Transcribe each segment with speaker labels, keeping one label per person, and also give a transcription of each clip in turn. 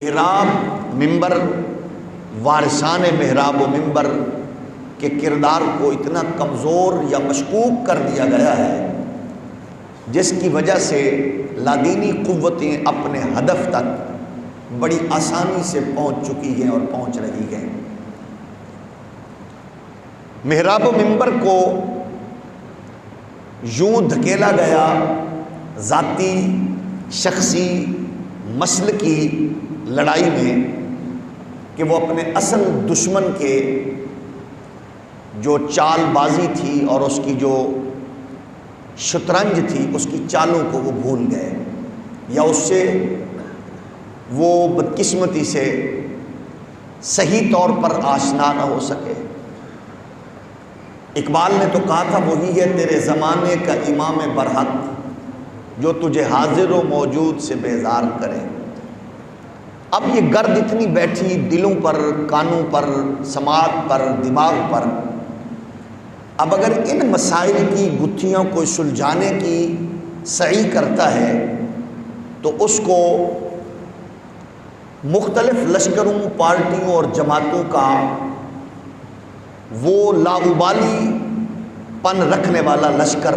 Speaker 1: محراب ممبر وارثان محراب و ممبر کے کردار کو اتنا کمزور یا مشکوک کر دیا گیا ہے جس کی وجہ سے لادینی قوتیں اپنے ہدف تک بڑی آسانی سے پہنچ چکی ہیں اور پہنچ رہی ہیں۔ محراب و ممبر کو یوں دھکیلا گیا ذاتی شخصی مسلکی لڑائی میں کہ وہ اپنے اصل دشمن کے جو چال بازی تھی اور اس کی جو شطرنج تھی اس کی چالوں کو وہ بھول گئے یا اس سے وہ بدقسمتی سے صحیح طور پر آشنا نہ ہو سکے۔ اقبال نے تو کہا تھا وہی ہے تیرے زمانے کا امام برحق جو تجھے حاضر و موجود سے بیزار کرے۔ اب یہ گرد اتنی بیٹھی دلوں پر، کانوں پر، سماعت پر، دماغ پر، اب اگر ان مسائل کی گتھیوں کو سلجھانے کی سعی کرتا ہے تو اس کو مختلف لشکروں، پارٹیوں اور جماعتوں کا وہ لاابالی پن رکھنے والا لشکر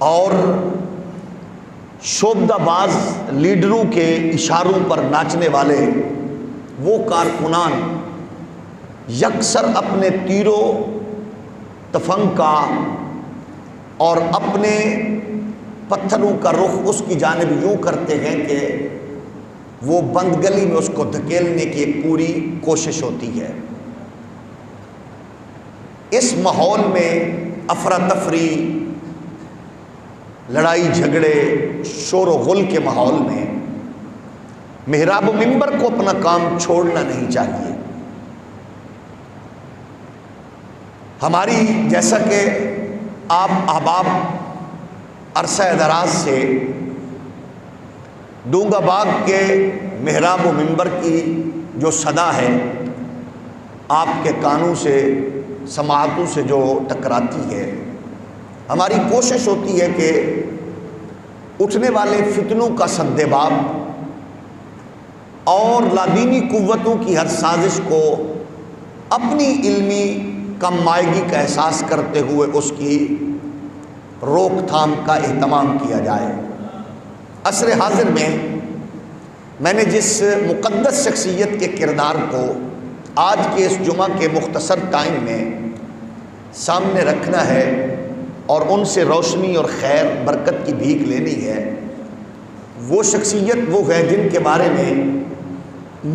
Speaker 1: اور شعبدہ باز لیڈروں کے اشاروں پر ناچنے والے وہ کارکنان یکسر اپنے تیرو تفنگ کا اور اپنے پتھروں کا رخ اس کی جانب یوں کرتے ہیں کہ وہ بند گلی میں اس کو دھکیلنے کی ایک پوری کوشش ہوتی ہے۔ اس ماحول میں افراتفری، لڑائی جھگڑے، شور و غل کے ماحول میں محراب و ممبر کو اپنا کام چھوڑنا نہیں چاہیے۔ ہماری جیسا کہ آپ احباب عرصہ دراز سے ڈونگا باغ کے محراب و ممبر کی جو صدا ہے آپ کے کانوں سے، سماعتوں سے جو ٹکراتی ہے، ہماری کوشش ہوتی ہے کہ اٹھنے والے فتنوں کا سدباب اور لادینی قوتوں کی ہر سازش کو اپنی علمی کم مائگی کا احساس کرتے ہوئے اس کی روک تھام کا اہتمام کیا جائے۔ عصر حاضر میں نے جس مقدس شخصیت کے کردار کو آج کے اس جمعہ کے مختصر ٹائم میں سامنے رکھنا ہے اور ان سے روشنی اور خیر برکت کی بھیک لینی ہے، وہ شخصیت وہ ہے جن کے بارے میں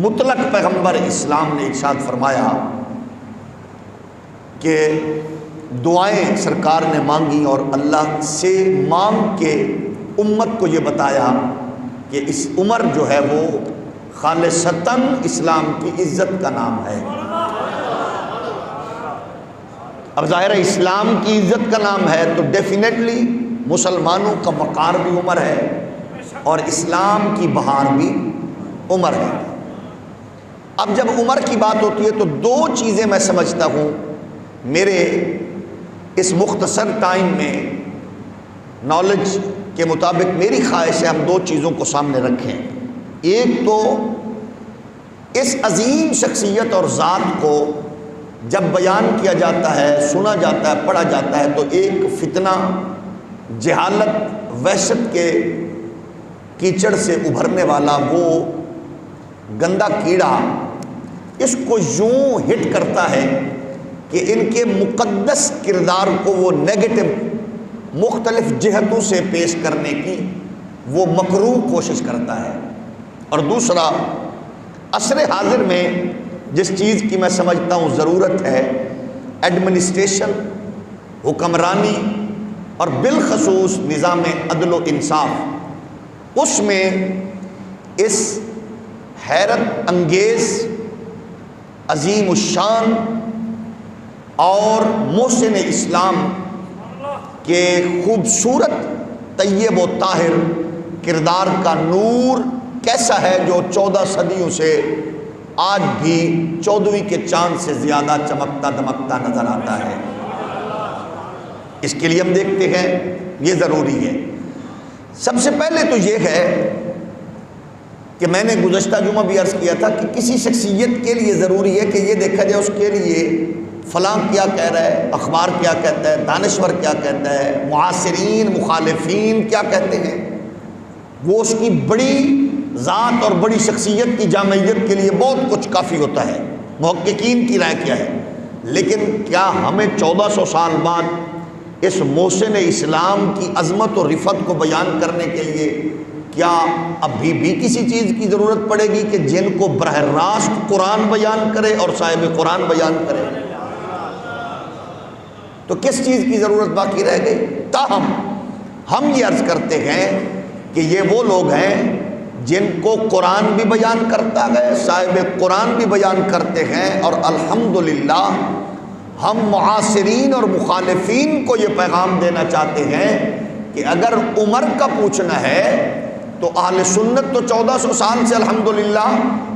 Speaker 1: مطلق پیغمبر اسلام نے ارشاد فرمایا کہ دعائیں سرکار نے مانگی اور اللہ سے مانگ کے امت کو یہ بتایا کہ اس عمر جو ہے وہ خالصتاً اسلام کی عزت کا نام ہے۔ اب ظاہر ہے اسلام کی عزت کا نام ہے تو ڈیفینیٹلی مسلمانوں کا وقار بھی عمر ہے اور اسلام کی بہار بھی عمر ہے۔ اب جب عمر کی بات ہوتی ہے تو دو چیزیں میں سمجھتا ہوں میرے اس مختصر ٹائم میں نالج کے مطابق میری خواہش ہے ہم دو چیزوں کو سامنے رکھیں۔ ایک تو اس عظیم شخصیت اور ذات کو جب بیان کیا جاتا ہے، سنا جاتا ہے، پڑھا جاتا ہے تو ایک فتنہ، جہالت، وحشت کے کیچڑ سے ابھرنے والا وہ گندا کیڑا اس کو یوں ہٹ کرتا ہے کہ ان کے مقدس کردار کو وہ نیگیٹو مختلف جہتوں سے پیش کرنے کی وہ مکروہ کوشش کرتا ہے۔ اور دوسرا، عصر حاضر میں جس چیز کی میں سمجھتا ہوں ضرورت ہے، ایڈمنسٹریشن، حکمرانی اور بالخصوص نظام عدل و انصاف، اس میں اس حیرت انگیز، عظیم الشان اور محسن اسلام کے خوبصورت، طیب و طاہر کردار کا نور کیسا ہے جو 14 صدیوں سے آج بھی 14ویں کے چاند سے زیادہ چمکتا دمکتا نظر آتا ہے۔ اس کے لیے ہم دیکھتے ہیں یہ ضروری ہے۔ سب سے پہلے تو یہ ہے کہ میں نے گزشتہ جمعہ بھی عرض کیا تھا کہ کسی شخصیت کے لیے ضروری ہے کہ یہ دیکھا جائے اس کے لیے فلاں کیا کہہ رہا ہے، اخبار کیا کہتا ہے، دانشور کیا کہتا ہے، معاصرین مخالفین کیا کہتے ہیں، وہ اس کی بڑی ذات اور بڑی شخصیت کی جامعیت کے لیے بہت کچھ کافی ہوتا ہے، محققین کی رائے کیا ہے۔ لیکن کیا ہمیں 1400 سال بعد اس محسن اسلام کی عظمت اور رفعت کو بیان کرنے کے لیے کیا ابھی بھی کسی چیز کی ضرورت پڑے گی کہ جن کو براہ راست قرآن بیان کرے اور صاحب قرآن بیان کرے؟ تو کس چیز کی ضرورت باقی رہ گئی؟ تاہم ہم یہ عرض کرتے ہیں کہ یہ وہ لوگ ہیں جن کو قرآن بھی بیان کرتا ہے، صاحب قرآن بھی بیان کرتے ہیں، اور الحمدللہ ہم معاصرین اور مخالفین کو یہ پیغام دینا چاہتے ہیں کہ اگر عمر کا پوچھنا ہے تو اہل سنت تو 1400 سال سے الحمدللہ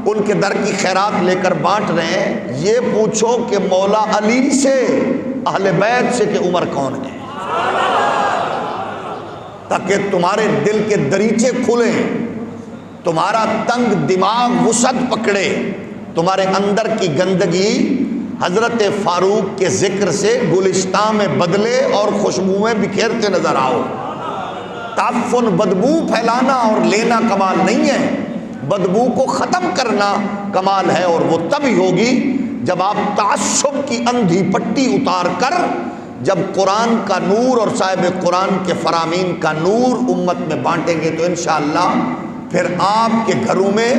Speaker 1: ان کے در کی خیرات لے کر بانٹ رہے ہیں، یہ پوچھو کہ مولا علی سے، اہل بیت سے، کہ عمر کون ہے، تاکہ تمہارے دل کے دریچے کھلیں، تمہارا تنگ دماغ وسعت پکڑے، تمہارے اندر کی گندگی حضرت فاروق کے ذکر سے گلستان میں بدلے اور خوشبوئیں بکھیرتے نظر آؤ۔ تعفن، بدبو پھیلانا اور لینا کمال نہیں ہے، بدبو کو ختم کرنا کمال ہے، اور وہ تبھی ہوگی جب آپ تعصب کی اندھی پٹی اتار کر جب قرآن کا نور اور صاحب قرآن کے فرامین کا نور امت میں بانٹیں گے تو انشاءاللہ پھر آپ کے گھروں میں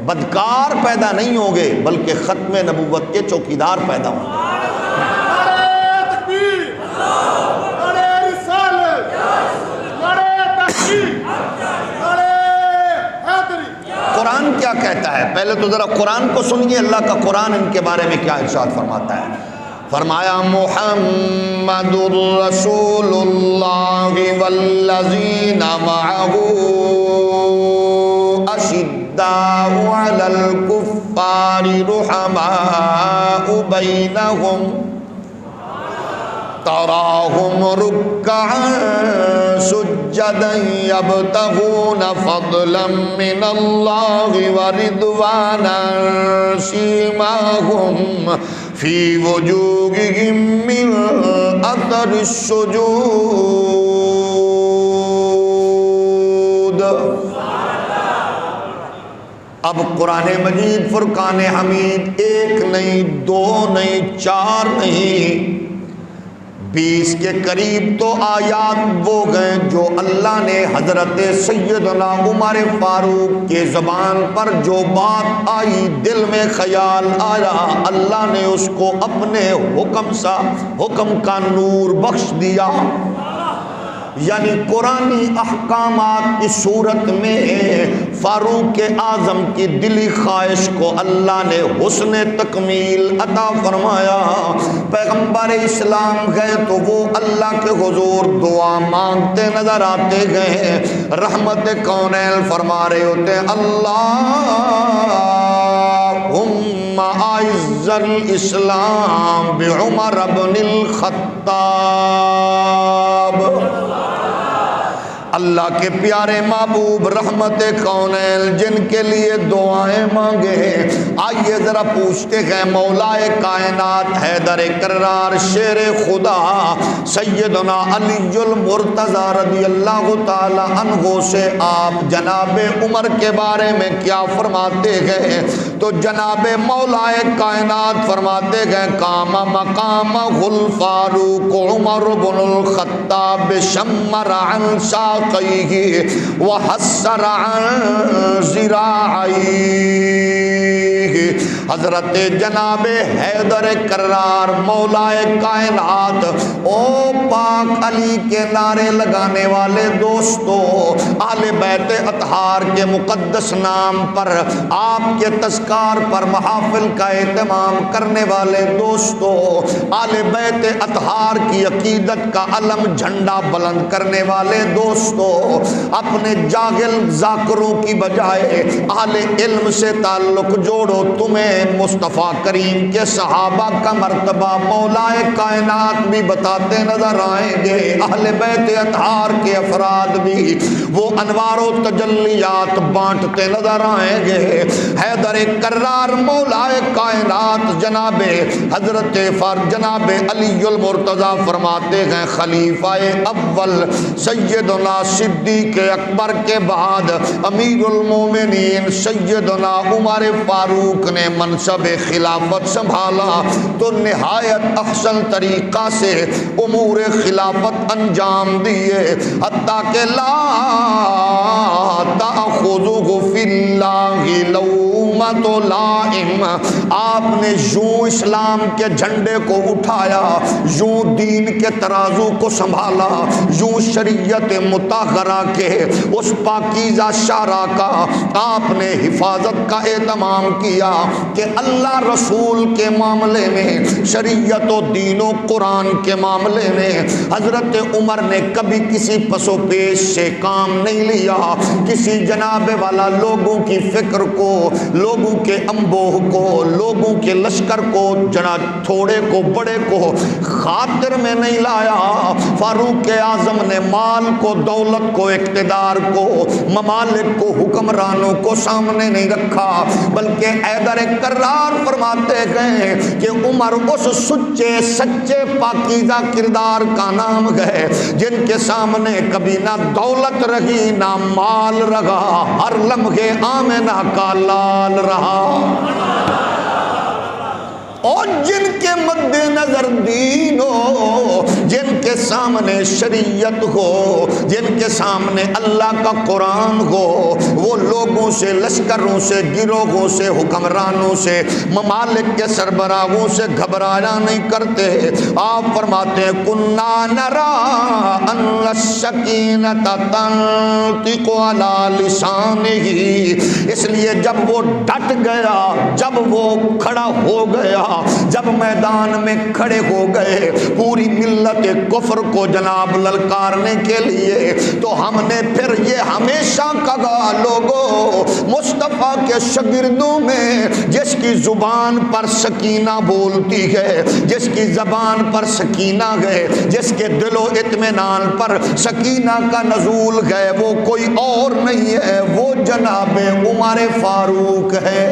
Speaker 1: بدکار پیدا نہیں ہوں گے بلکہ ختم نبوت کے چوکیدار پیدا ہوں گے۔ قرآن کیا کہتا ہے؟ پہلے تو ذرا قرآن کو سنیے، اللہ کا قرآن ان کے بارے میں کیا ارشاد فرماتا ہے۔ فرمایا محمد رسول اللہ والذین معہ اشداء علی الکفار رحماء بینہم تراہم رکعا سجدا یبتغون فضلا من اللہ ورضوانا سیماہم فی وجوہہم من اثر السجود۔ اب قرآن مجید فرقان حمید ایک نہیں، دو نہیں، چار نہیں، 20 کے قریب تو آیات وہ گئے جو اللہ نے حضرت سیدنا عمر فاروق کے زبان پر جو بات آئی، دل میں خیال آیا، اللہ نے اس کو اپنے حکم کا نور بخش دیا، یعنی قرآنی احکامات کی صورت میں فاروق اعظم کی دلی خواہش کو اللہ نے حسن تکمیل عطا فرمایا۔ پیغمبر اسلام گئے تو وہ اللہ کے حضور دعا مانگتے نظر آتے گئے، رحمت کونین فرما رہے ہوتے ہیں اللہم اعز الاسلام بعمر بن الخطاب۔ اللہ کے پیارے محبوب رحمت کونین جن کے لیے دعائیں مانگے، آئیے ذرا پوچھتے ہیں مولا کائنات حیدر کرار شیر خدا سیدنا علی المرتضی رضی اللہ تعالی عنہ سے آپ جناب عمر کے بارے میں کیا فرماتے ہیں؟ تو جناب مولا کائنات فرماتے ہیں قام مقام الفاروق عمر بن الخطاب شمر عن ساقیہ وحسر عن ذراعیہ۔ حضرت جناب حیدر کرار مولا کائنات، او پاک علی کے نعرے لگانے والے دوستو، اہل بیت اطہار کے مقدس نام پر، آپ کے تذکار پر محافل کا اہتمام کرنے والے دوستو، اہل بیت اطہار کی عقیدت کا علم جھنڈا بلند کرنے والے دوستو، اپنے جاہل ذاکروں کی بجائے اہل علم سے تعلق جوڑو، تمہیں مصطفیٰ کریم کے صحابہ کا مرتبہ مولا کائنات بھی بتاتے نظر آئیں گے، اہل بیت اطہار کے افراد بھی وہ انوار و تجلیات بانٹتے نظر آئیں گے۔ حیدر کرار مولا کائنات جناب حضرت جناب علی المرتضیٰ فرماتے ہیں خلیفہ اول سیدنا صدیق اکبر کے بعد امیر المومنین سیدنا عمر فاروق نے منصب خلافت سنبھالا تو نہایت احسن طریقہ سے امور خلافت انجام دیے، حتیٰ کہ لا تأخذہ فی اللہ لومۃ لائم، آپ نے یوں اسلام کے جھنڈے کو اٹھایا، یوں دین کے ترازو کو سنبھالا، یوں شریعت مطہرہ کے اس پاکیزہ شرع کا آپ نے حفاظت کا اہتمام کیا کہ اللہ رسول کے معاملے میں، شریعت و دین و قرآن کے معاملے میں حضرت عمر نے کبھی کسی پس و پیش سے کام نہیں لیا، کسی جناب والا لوگوں کی فکر کو، لوگوں کے انبوہ کو، لوگوں کے لشکر کو، جناب تھوڑے کو بڑے کو خاطر میں نہیں لایا۔ فاروق اعظم نے مال کو، دولت کو، اقتدار کو، ممالک کو، حکمرانوں کو سامنے نہیں رکھا، بلکہ حیدر کرار فرماتے گئے کہ عمر اس سچے پاکیزہ کردار کا نام ہے جن کے سامنے کبھی نہ دولت رہی نہ مال رہا، ہر لمحے آمنہ کا لال رہا، اور جن کے مد نظر دین ہو، جن کے سامنے شریعت ہو، جن کے سامنے اللہ کا قرآن ہو، وہ لوگوں سے، لشکروں سے، گروہوں سے، حکمرانوں سے، ممالک کے سربراہوں سے گھبرایا نہیں کرتے۔ آپ فرماتے ہیں کُنَّا نَرَىٰ أَنَّ السَّکِینَةَ تَنطِقُ عَلَىٰ لِسَانِهِ، اس لیے جب وہ ڈٹ گیا، جب وہ کھڑا ہو گیا، جب میدان میں کھڑے ہو گئے پوری ملت کفر کو جناب للکارنے کے لیے، تو ہم نے پھر یہ ہمیشہ کہا لوگوں، مصطفیٰ کے شاگردوں میں جس کی زبان پر سکینہ بولتی ہے، جس کی زبان پر سکینہ ہے، جس کے دل و اطمینان پر سکینہ کا نزول ہے، وہ کوئی اور نہیں ہے، وہ جناب عمر فاروق ہے۔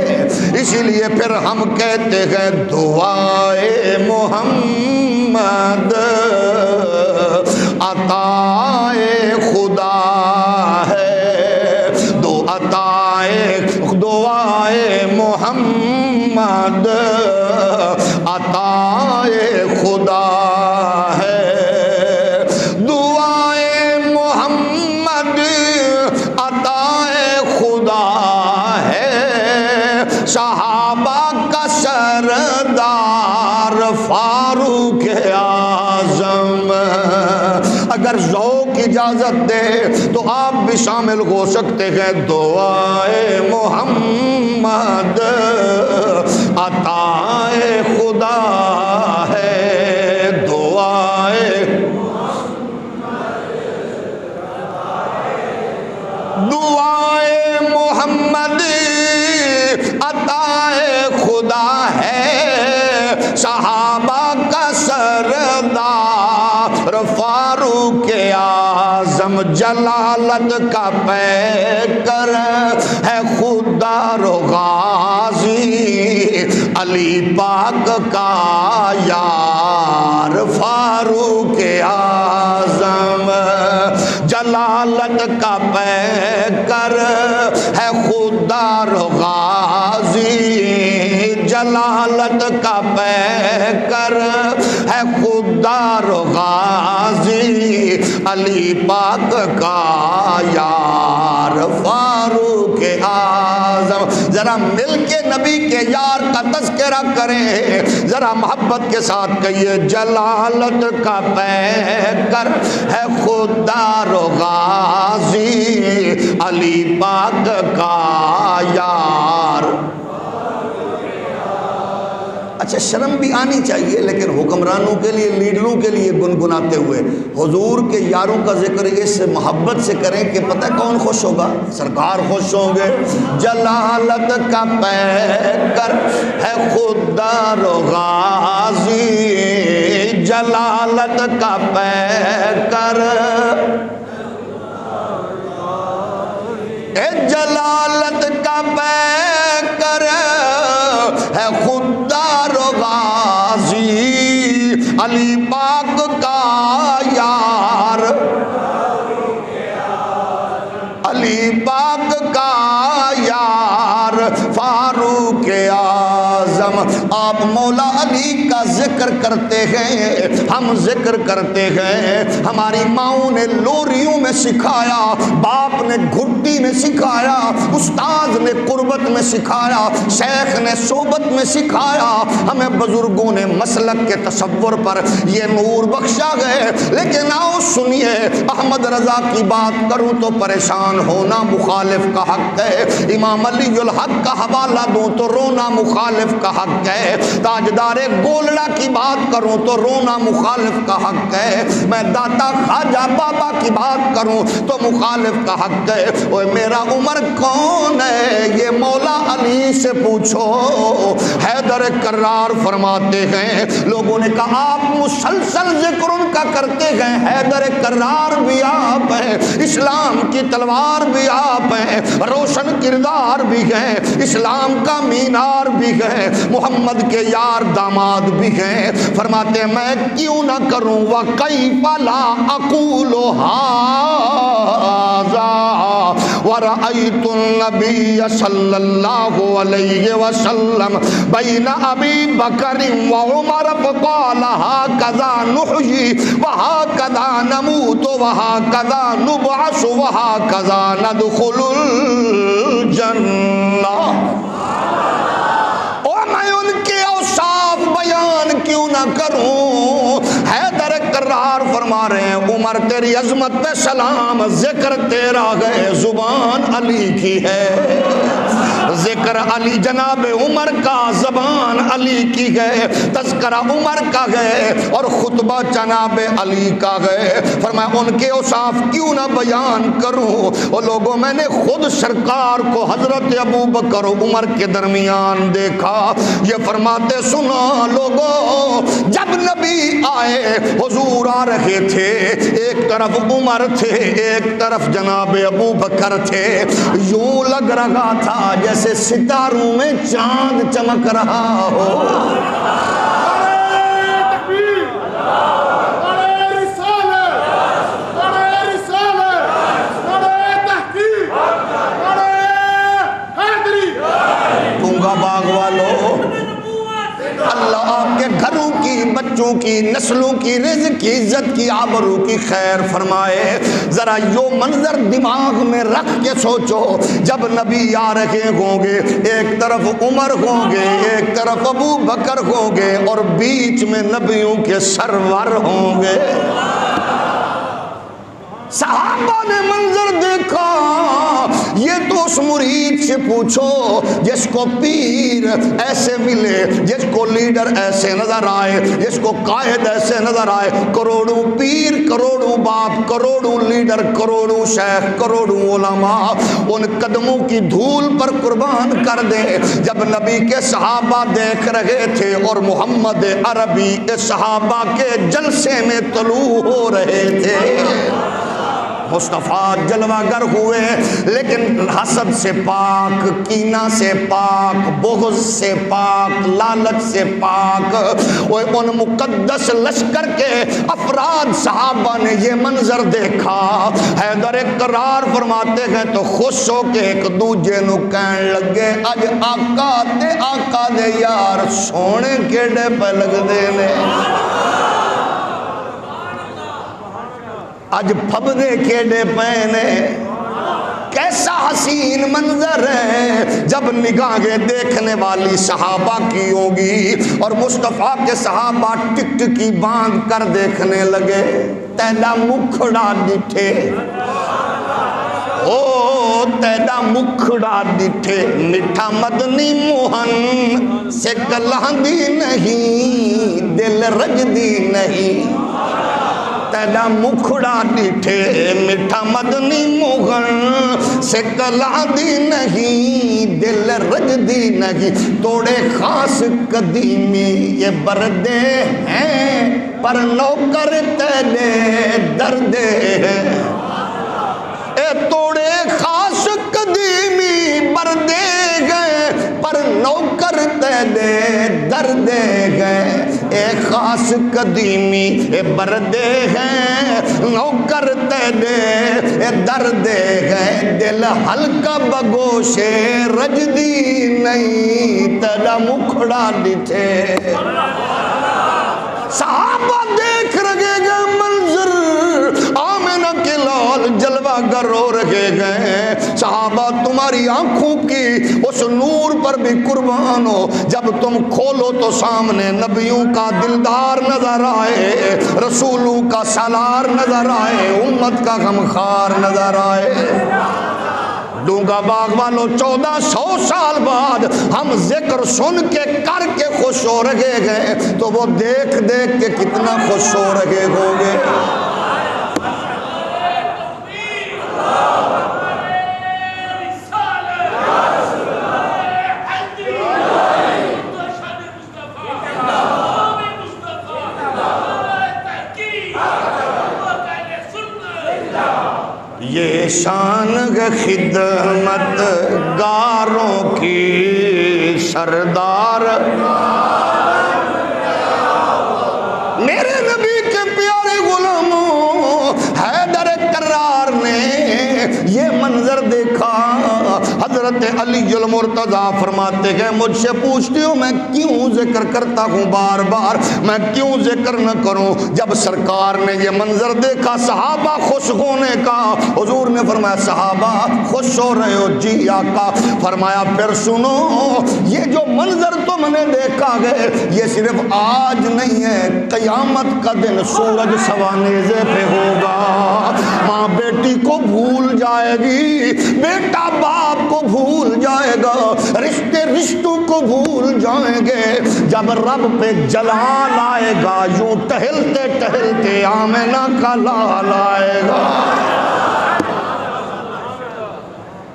Speaker 1: اسی لیے پھر ہم کہتے ہیں دعائے محمد عطائے خدا ہے، دعائے محمد عطائے خدا ہے، دعائے محمد عطائے خدا ہے، صحابہ کا سردار فاروق اعظم۔ اگر ذوق اجازت دے تو آپ بھی شامل ہو سکتے ہیں دعائے محمد عطائے خدا ہے، دعائے محمد عطائے خدا ہے، صحابہ کا سردار فاروق اعظم، جلالت کا پیکر ہے خوددار و غازی، علی پاک کا یار فاروق اعظم، جلالت کا پیکر ہے خوددار و غازی، جلالت کا پیکر ہے خوددار و غازی، علی پاک کا یار فاروق اعظم۔ ذرا مل کے نبی کے یار کا تذکرہ کریں، ذرا محبت کے ساتھ کہیے جلالت کا پیکر ہے خوددار و غازی، علی پاک کا یار۔ اچھا شرم بھی آنی چاہیے، لیکن حکمرانوں کے لیے، لیڈروں کے لیے گنگناتے ہوئے حضور کے یاروں کا ذکر اس محبت سے کریں کہ پتہ کون خوش ہوگا؟ سرکار خوش ہوں گے۔ جلالت کا پیکر ہے خوددار و غازی، جلالت کا پیکر، جلالت کا پیکر ہے خوددار و غازی، علی پاک کا یار، علی پاک کا یار فاروق اعظم۔ آپ مولا علی کا ذکر کرتے ہیں، ہم ذکر کرتے ہیں، ہماری ماؤں نے لوریوں میں سکھایا، باپ نے گھٹی میں سکھایا، استاد نے قربت میں سکھایا، شیخ نے صحبت میں سکھایا، ہمیں بزرگوں نے مسلک کے تصور پر یہ نور بخشا گئے۔ لیکن آؤ سنیے، احمد رضا کی بات کروں تو پریشان ہونا مخالف کا حق ہے، امام علی الحق کا حوالہ دوں تو رونا مخالف کا حق ہے، تاجدار گولڑا کی بات کروں تو رونا مخالف کا حق ہے، میں داتا خواجہ بابا کی بات کروں تو مخالف کا حق ہے۔ اوہ میرا عمر کون ہے؟ یہ مولا علی سے پوچھو۔ حیدر کرار فرماتے ہیں، لوگوں نے کہا آپ مسلسل ذکر ان کا کرتے گئے، حیدر کرار بھی آپ ہیں، اسلام کی تلوار بھی آپ ہیں، روشن کردار بھی ہیں، اسلام کا مینار بھی ہیں، محمد کے یار داماد بھی ہیں۔ فرماتے ہیں میں کیوں نہ کروں وَكَيْفَ لَا أَقُولُ هَذَا وَرَأَيْتُ النَّبِيَّ صَلَّى اللَّهُ عَلَيْهِ وَسَلَّمَ بَيْنَ أَبِي بَكْرٍ وَعُمَرَ فَقَالَ هَكَذَا نُحْيِي وَهَكَذَا نَمُوتُ وَهَكَذَا نُبْعَثُ وَهَكَذَا نَدْخُلُ الْجَنَّةَ۔ اور میں ان کے اوصاف بیان کیوں نہ کروں؟ حیدر کرار فرما رہے ہیں عمر تیری عظمت پہ سلام، ذکر تیرا گئے زبان علی کی ہے، ذکر علی جناب عمر کا زبان علی کی گئے، تذکرہ عمر کا گئے اور خطبہ جناب علی کا گئے۔ فرمایا ان کے اوصاف کیوں نہ بیان کروں؟ اور لوگوں میں نے خود سرکار کو حضرت ابو بکر و عمر کے درمیان دیکھا۔ یہ فرماتے سنا لوگوں، جب نبی آئے حضور آ رہے تھے، ایک طرف عمر تھے، ایک طرف جناب ابو بکر تھے، یوں لگ رہا تھا جیسے ستاروں میں چاند چمک رہا ہو۔ باغ والو، اللہ آپ کے گھروں کی، بچوں کی، نسلوں کی، رزق کی، عزت کی، آبرو کی خیر فرمائے۔ ذرا یہ منظر دماغ میں رکھ کے سوچو، جب نبی آ رہے ہوں گے، ایک طرف عمر ہوں گے، ایک طرف ابو بکر ہوں گے، اور بیچ میں نبیوں کے سرور ہوں گے۔ صحابہ نے منظر دیکھا، یہ تو اس مرید سے پوچھو جس کو پیر ایسے ملے، جس کو لیڈر ایسے نظر آئے، جس کو قائد ایسے نظر آئے، کروڑوں پیر، کروڑوں باپ، کروڑوں لیڈر، کروڑوں شیخ، کروڑوں علماء ان قدموں کی دھول پر قربان کر دے۔ جب نبی کے صحابہ دیکھ رہے تھے اور محمد عربی صحابہ کے جلسے میں طلوع ہو رہے تھے، مصطفیٰ جلوہ گر ہوئے، لیکن حسد سے پاک، کینہ سے پاک، بغض سے پاک، لالچ سے پاک، وہ ان مقدس لشکر کے افراد صحابہ نے یہ منظر دیکھا۔ حیدر کرار فرماتے ہیں تو خوش ہو کے ایک دوجے نو کہن لگے، اج آقا دے یار سونے کیڑے پہ لگ دے نے، اج پھبدے کیڑے پینے۔ کیسا حسین منظر ہے جب نگاہیں دیکھنے والی صحابہ کی ہوگی اور مصطفیٰ کے صحابہ ٹک ٹکی باندھ کر دیکھنے لگے، تیلا مکھڑا ڈٹھے، او تیدا مکھڑا ڈٹھے میٹھا مدنی موہن سے کلاندی نہیں دل رجدی نہیں تیدا مکھڑا ڈٹھے میٹھا مدنی موہن سے کلاندی نہیں دل رجدی نہیں توڑے خاص قدیمی یہ بردے ہیں پر نوکر تیرے دردے ہیں اے توڑے خاص قدیمی بردے گئے پر نوکر تیرے دردے گئے اے خاص قدیمی اے بردے ہیں نوکر تیرے دردے گئے دل ہلکا بگوش رجدی نہیں تیرا مکھڑا ڈٹھے صحابہ دیکھ رہے گئے منظر آمنہ کے لال جلوہ گر رو رہے گئے صحابہ تمہاری آنکھوں کی اس نور پر بھی قربان ہو جب تم کھولو تو سامنے نبیوں کا دلدار نظر آئے رسولوں کا سالار نظر آئے امت کا غمخوار نظر آئے ڈونگا باغ والوں 1400 سال بعد ہم ذکر سن کے کر کے خوش ہو رہے گئے تو وہ دیکھ دیکھ کے کتنا خوش ہو رہے ہوں گے یہ شان خدمت گاروں کی سردار میرے نبی کے پیارے غلاموں حیدر کرار نے یہ منظر دیکھا حضرت علی المرتضیٰ فرماتے ہیں مجھ سے پوچھتے ہو میں کیوں ذکر کرتا ہوں بار بار میں کیوں ذکر نہ کروں جب سرکار نے یہ منظر دیکھا صحابہ خوش ہونے کا حضور نے فرمایا صحابہ خوش ہو رہے ہو جی آقا فرمایا پھر سنو یہ جو منظر تم نے دیکھا ہے یہ صرف آج نہیں ہے قیامت کا دن سورج سوانیزے پہ ہوگا ماں بیٹی کو بھول جائے گی بیٹا باپ کو بھول جائے گا رشتے رشتوں کو بھول جائیں گے جب رب پہ جلال آئے گا یوں ٹہلتے ٹہلتے آمنہ کا لال آئے گا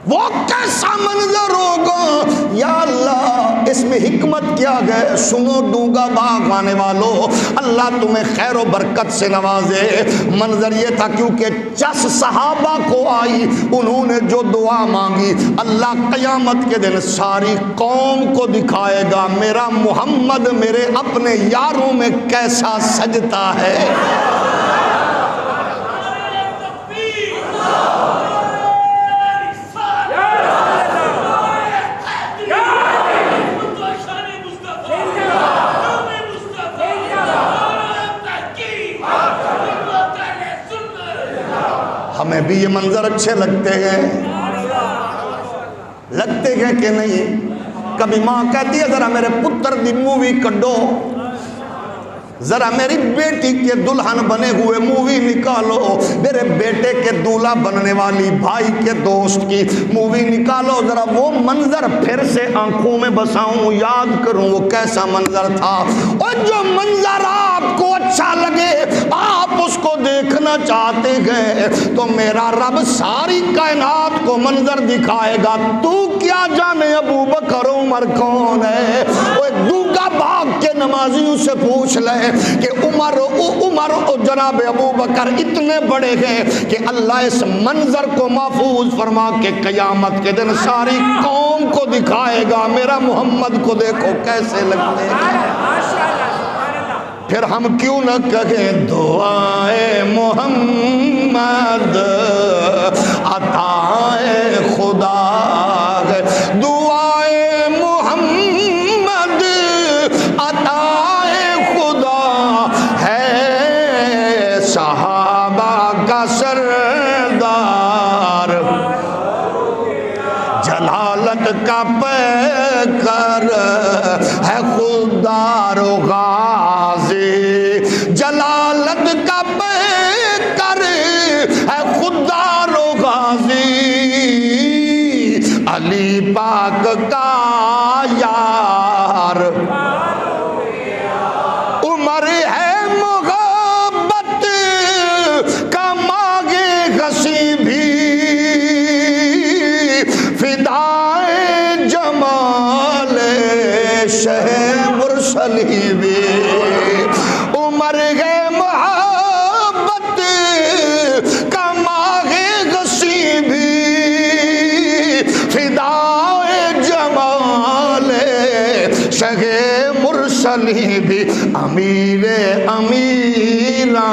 Speaker 1: وہ کیسا منظر ہوگا یا اللہ اس میں حکمت کیا گئے سنو ڈونگا باغ آنے والوں اللہ تمہیں خیر و برکت سے نوازے منظر یہ تھا کیونکہ 10 صحابہ کو آئی انہوں نے جو دعا مانگی اللہ قیامت کے دن ساری قوم کو دکھائے گا میرا محمد میرے اپنے یاروں میں کیسا سجتا ہے ہمیں بھی یہ منظر اچھے لگتے ہیں کہ نہیں کبھی ماں کہتی ہے ذرا میرے پتر دی مووی کڈو ذرا میری بیٹی کے دلہن بنے ہوئے مووی نکالو میرے بیٹے کے دولہا بننے والی بھائی کے دوست کی مووی نکالو ذرا وہ منظر پھر سے آنکھوں میں بساؤں یاد کروں وہ کیسا منظر تھا اور جو منظر آپ کو اچھا لگے آپ اس کو دیکھنا چاہتے ہیں تو میرا رب ساری کائنات کو منظر دکھائے گا تو کیا جانے ابو بکر عمر کون ہے وہ دونگا باغ کے نمازیوں سے پوچھ لے کہ عمر جناب ابو بکر اتنے بڑے ہیں کہ اللہ اس منظر کو محفوظ فرما کے قیامت کے دن ساری قوم کو دکھائے گا میرا محمد کو دیکھو کیسے لگتے ہیں پھر ہم کیوں نہ کہیں دعائے محمد عطائے خدا ہے دعائے محمد عطائے خدا ہے صحابہ کا سردار جلالت کا پیکر ہے خوددار و غازی جلالت کا پیکر ہے خوددار و غازی پاک کا یار، عمر ہے محبت کا مانگے گسی بھی، فدائے جمال شہ مرسلی بھی، عمر ہے محبت کا مانگے گسی بھی، فدائے جمال شہ مرسلی بھی، امیر امیراں،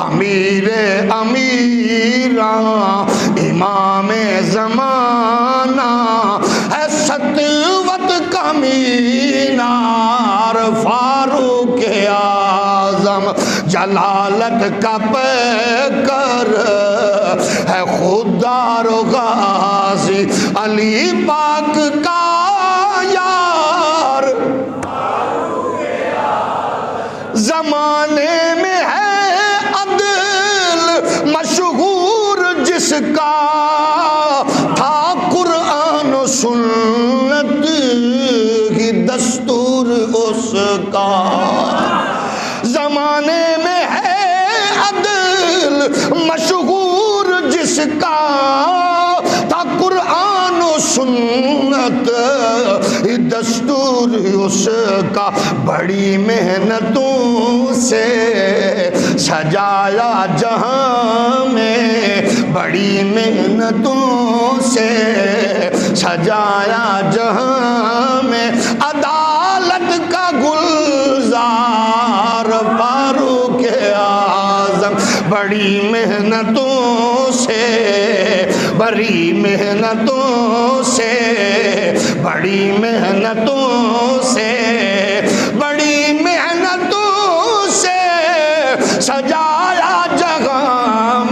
Speaker 1: امیر امیراں، امام زمانہ ہے سطوت کا مینار، فاروق اعظم جلالت کا پیکر ہے خوددار و غازی، علی پاک کا یار، زمانے میں ہے عدل مشہور جس کا، تھا قرآن و سنت کی دستور اس کا، زمانے میں ہے عدل مشہور جس کا، تھا قرآن و سنت دستور اس کا، بڑی محنتوں سے سجایا جہاں میں، بڑی محنتوں سے سجایا جہاں میں، عدالت کا گلزار فاروق اعظم، بڑی محنتوں سے، بڑی محنتوں سے، بڑی محنتوں سے، بڑی محنتوں سے سجایا جگہ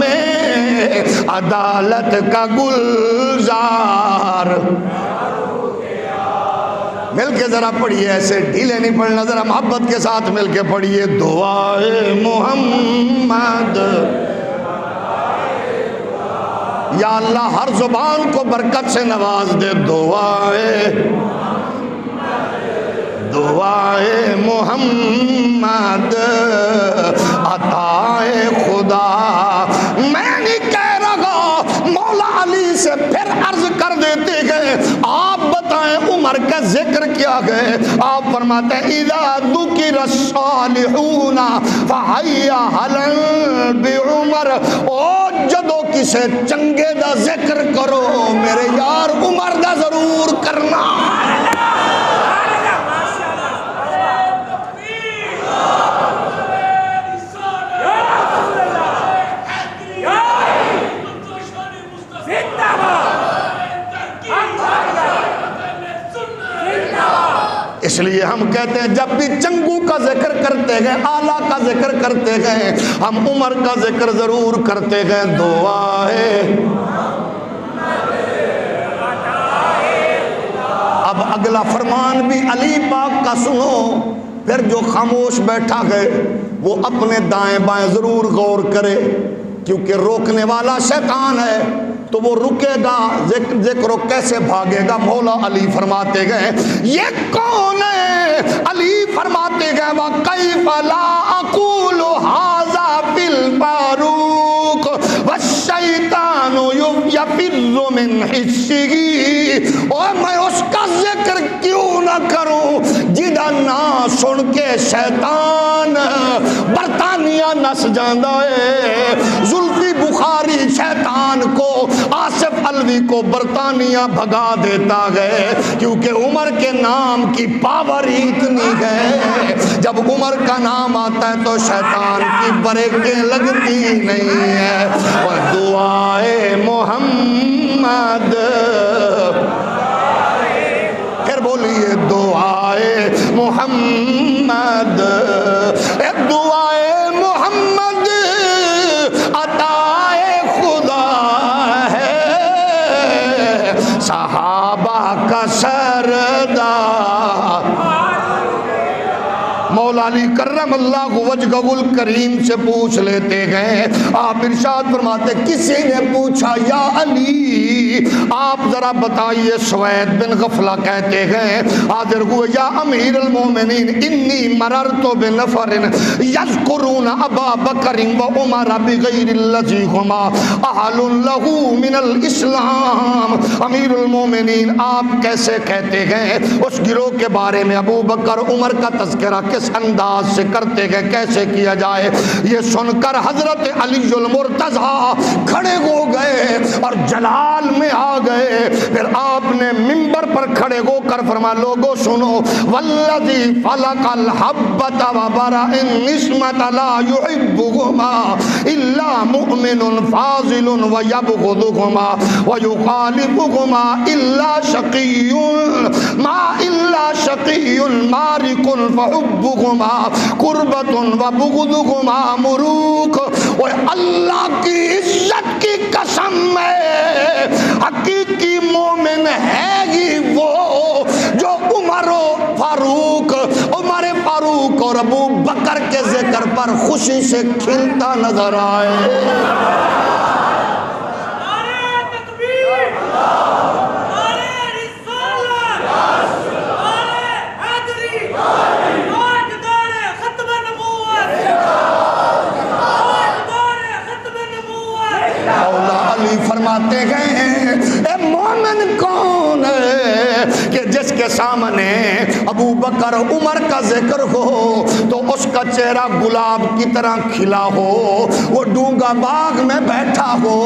Speaker 1: میں، عدالت کا گلزار۔ مل کے ذرا پڑھیے، ایسے ڈھیلے نہیں پڑھنا، ذرا محبت کے ساتھ مل کے پڑھیے، دعائے محمد، یا اللہ ہر زبان کو برکت سے نواز دے، دعائے محمد عطائے خدا۔ میں نہیں کہہ رہا، مولا علی سے پھر عرض کر دیتے گئے، آپ بتائیں عمر کا ذکر کیا گئے؟ آپ فرماتے ہیں اذا ذکر الصالحون فحیا حلا بعمر، او جدو کسے چنگے دا ذکر کرو میرے یار عمر دا ضرور کرنا۔ اس لیے ہم کہتے ہیں جب بھی چنگو کا ذکر کرتے گئے، آلہ کا ذکر کرتے گئے، ہم عمر کا ذکر ضرور کرتے گئے، دعائے۔ اب اگلا فرمان بھی علی پاک کا سنو، پھر جو خاموش بیٹھا گئے وہ اپنے دائیں بائیں ضرور غور کرے، کیونکہ روکنے والا شیطان ہے تو وہ رکے گا، ذکر کیسے بھاگے گا؟ مولا علی فرماتے گئے یہ کون ہے؟ علی فرماتے گئے وَكَيْفَ لَا أَقُولُ هَذَا فِي الْفَارُوقِ وَالشَّيْطَانُ يَفِرُّ مِنْ حِسِّهِ، اور میں اس کا ذکر کیوں نہ کروں جدا نہ سن کے شیطان برطانیہ نس جاندہ ہے۔ زلفی بخاری شیطان کو، آصف علوی کو برطانیہ بھگا دیتا ہے، کیونکہ عمر کے نام کی پاور ہی اتنی ہے، جب عمر کا نام آتا ہے تو شیطان کی بریکیں لگتی نہیں ہے۔ اور دعائے محمد، پھر بولیے دعائے محمد، دعائے محمد عطائے خدا ہے، صحابہ کا سردار۔ مولا والی کرم اللہ وجہہ الکریم سے پوچھ لیتے ہیں. آپ ارشاد فرماتے کسی نے پوچھا یا علی آپ ذرا بتائیے. سوید بن غفلہ کہتے ہیں حاضر ہوئے یا امیر المومنین انی مررت بنفر یذکرون ابا بکر و عمر بغیر الذی ہما اہل لہ من الاسلام. امیر المومنین آپ کیسے کہتے ہیں اس گروہ کے بارے میں ابو بکر عمر کا تذکرہ کس انداز سے کرتے ہیں, کیسے کیا جائے؟ یہ سن کر حضرت علی المرتضیٰ کھڑے ہو گئے اور جلال میں آ گئے. پھر آپ نے منبر پر کھڑے ہو کر فرمایا لوگوں سنو والذی فلق الحبۃ وبرأ النسمۃ لا یحبہما الا مؤمن فاضل ویبغضہما ویخالفہما الا شقی مارق فحبہما قربۃ وبغضہما مروق. اللہ کی عزت کی قسم ہے حقیقی مومن ہے ہی وہ جو عمر فاروق اور ابو بکر کے ذکر پر خوشی سے کھلتا نظر آئے. فرماتے ہیں اے مومن کون ہے کہ جس کے سامنے ابو بکر عمر کا ذکر ہو تو اس کا چہرہ گلاب کی طرح کھلا ہو, وہ ڈونگا باغ میں بیٹھا ہو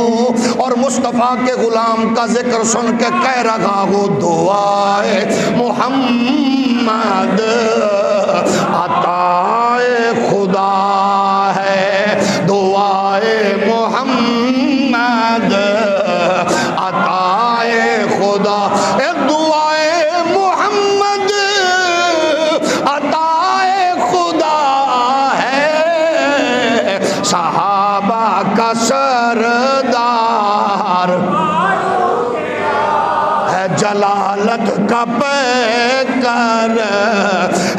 Speaker 1: اور مصطفیٰ کے غلام کا ذکر سن کے کہہ رہا ہو دعائے محمد عطائے خدا ہے, دعائے محمد عطائے خدا, دعائے محمد عطائے خدا ہے, صحابہ کا سردار ہے, جلالت کا پیکر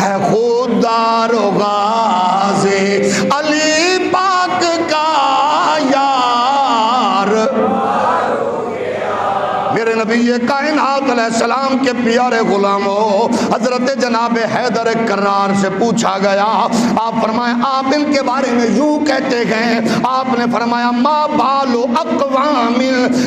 Speaker 1: ہے, خوددار و غازی علی پاک کا یار. میرے نبی کائنات علیہ السلام کے پیارے غلاموں حضرت جناب حیدر کرار سے پوچھا گیا. آپ فرمائیں آپ ان کے بارے میں یوں کہتے ہیں, آپ نے فرمایا ما بال اقوام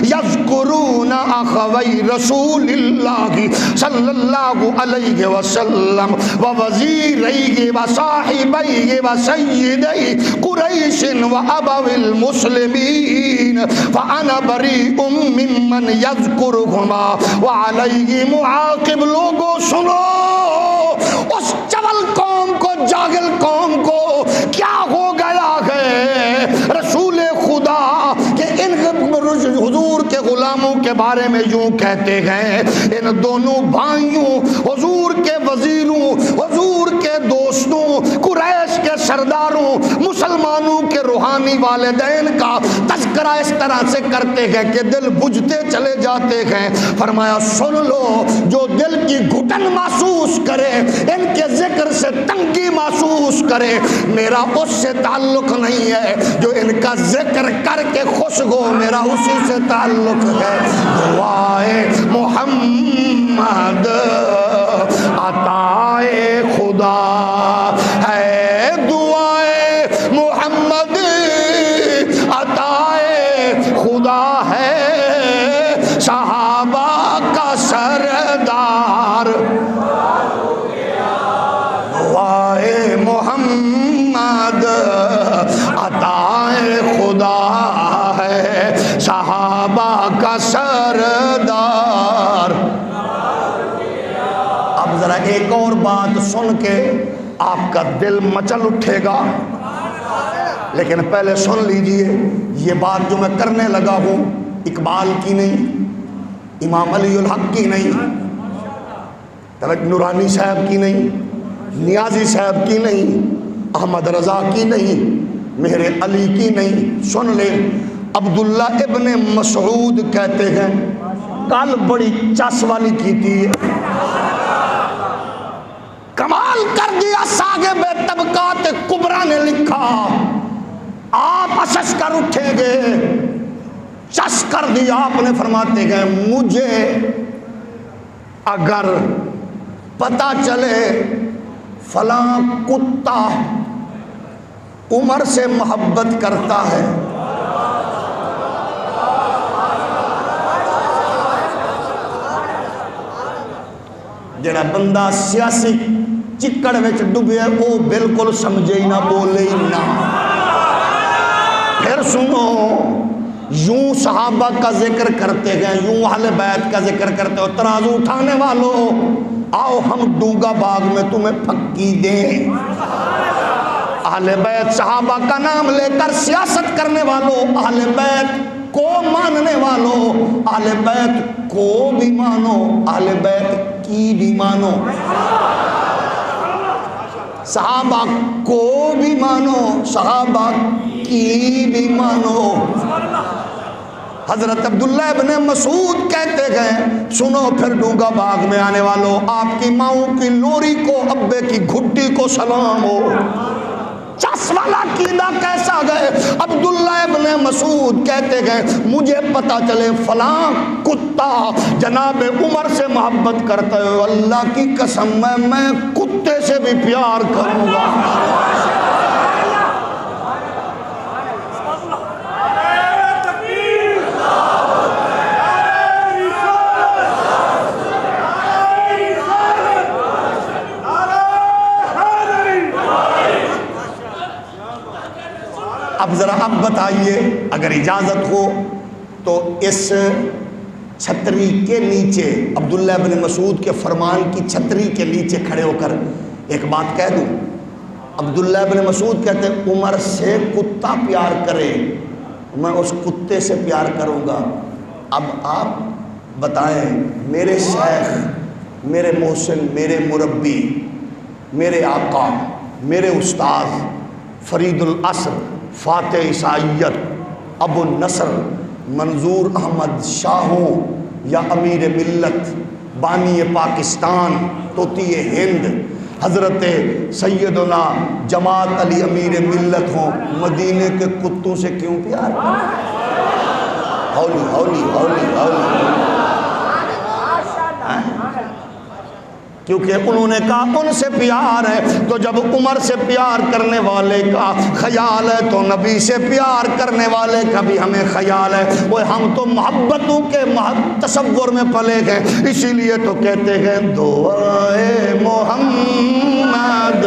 Speaker 1: یذکرون اخوی رسول اللہ صلی اللہ علیہ وسلم و وزیرہ و صاحبہ و سیدی قریش و ابو المسلمین فانا بریء ممن یذکرہما وعلیہ معاقب. لوگوں سنو اس چول قوم کو, جاہل قوم کو کیا ہو گیا ہے رسول خدا کہ ان حضور کے غلاموں کے بارے میں یوں کہتے ہیں, ان دونوں بھائیوں حضور کے وزیروں, حضور کے دوستوں, قریش کے سرداروں, مسلمانوں کے روحانی والدین کا تذکرہ اس طرح سے کرتے ہیں کہ دل بجھتے چلے جاتے ہیں. فرمایا سن لو جو دل کی گھٹن محسوس کرے, ان کے ذکر سے تنگی محسوس کرے, میرا اس سے تعلق نہیں ہے, جو ان کا ذکر کر کے خوش ہو میرا اسی سے تعلق ہے. دعائے محمد عطائے خدا ہے, دعائے محمد عطائے خدا ہے, صحابہ کا سردار. دعائے محمد عطائے خدا ہے, صحابہ کا سردار. اب ذرا ایک اور بات سن کے آپ کا دل مچل اٹھے گا, لیکن پہلے سن لیجئے یہ بات جو میں کرنے لگا ہوں اقبال کی نہیں, امام علی الحق کی نہیں, نورانی صاحب کی نہیں, نیازی صاحب کی نہیں, احمد رضا کی نہیں, مہر علی کی نہیں. سن لیں عبداللہ ابن مسعود کہتے ہیں کل بڑی چس والی کی تھی, کمال کر دیا سا راغب طبقات کبریٰ نے لکھا آپ اشش کر اٹھیں گے، چش کر دیا آپ نے، فرماتے گئے مجھے اگر پتہ چلے فلاں کتا عمر سے محبت کرتا ہے، جڑا بندہ سیاسی چکڑ وچ ڈبے وہ بالکل سمجھے ہی نہ، بولے ہی نہ۔ پھر سنو، یوں صحابہ کا ذکر کرتے گئے، یوں اہل بیت کا ذکر کرتے ہو، ترازو اٹھانے والوں آؤ ہم ڈونگا باغ میں تمہیں پھکی دیں۔ اہل بیت صحابہ کا نام لے کر سیاست کرنے والوں، اہل بیت کو ماننے والوں، اہل بیت کو بھی مانو، اہل بیت کی بھی مانو، صحابہ کو بھی مانو، صحابہ کی بھی مانو۔ حضرت عبداللہ ابن مسعود کہتے گئے سنو پھر ڈونگا باغ میں آنے والوں، آپ کی ماؤں کی لوری کو، ابے کی گھٹی کو سلام ہو۔ چس والا عقیدہ کیسا گئے؟ عبداللہ ابن مسعود کہتے گئے مجھے پتا چلے فلاں کتا جناب عمر سے محبت کرتا ہے، اللہ کی قسم میں کتے سے بھی پیار کروں گا۔ اب ذرا اب بتائیے، اگر اجازت ہو تو اس چھتری کے نیچے، عبداللہ بن مسعود کے فرمان کی چھتری کے نیچے کھڑے ہو کر ایک بات کہہ دوں۔ عبداللہ بن مسعود کہتے ہیں عمر سے کتا پیار کرے میں اس کتے سے پیار کروں گا۔ اب آپ بتائیں، میرے شیخ، میرے محسن، میرے مربی، میرے آقا، میرے استاذ فرید العصر، فاتح عیسائیت، ابو النصر منظور احمد شاہ ہوں یا امیر ملت، بانی پاکستان، طوطی ہند، حضرت سیدنا جماعت علی امیر ملت ہوں، مدینے کے کتوں سے کیوں پیار؟ ہولی ہولی ہولی ہولی، کیونکہ انہوں نے کہا ان سے پیار ہے، تو جب عمر سے پیار کرنے والے کا خیال ہے تو نبی سے پیار کرنے والے کا بھی ہمیں خیال ہے۔ وہ ہم تو محبتوں کے تصور میں پلے گئے، اسی لیے تو کہتے ہیں دعائے محمد،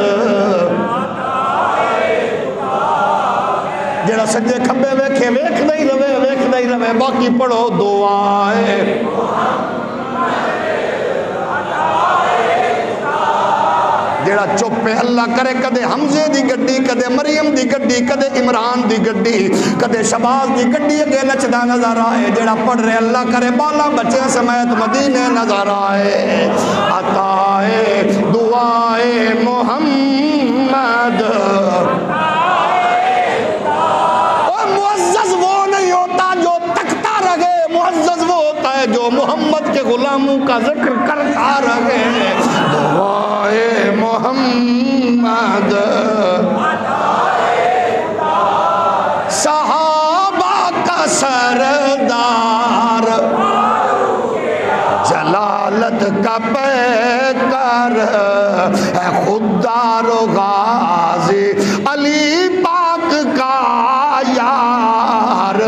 Speaker 1: جڑا سجے کھبے ویکھے ویکھدا ہی رہے، ویکھدا ہی رہے، باقی پڑھو دعائے جیڑا چپ ہے اللہ کرے، کدے حمزے دی گڈی، کدے مریم دی گڈی، کدے عمران دی گڈی، کدے شباز دی گڈی اگے نچدا نظر آئے، جیڑا پڑھ رہے اللہ کرے بالا بچے سمیت مدینے نظر آئے۔ عطائے دعائے محمد، معزز وہ نہیں ہوتا جو تکتا رہے، معزز وہ ہوتا ہے جو محمد کے غلاموں کا ذکر کرتا رہے۔ دعائے محمد، صحابہ کا سردار، جلالت کا پیکر ہے، خوددار و غازی علی پاک کا یار۔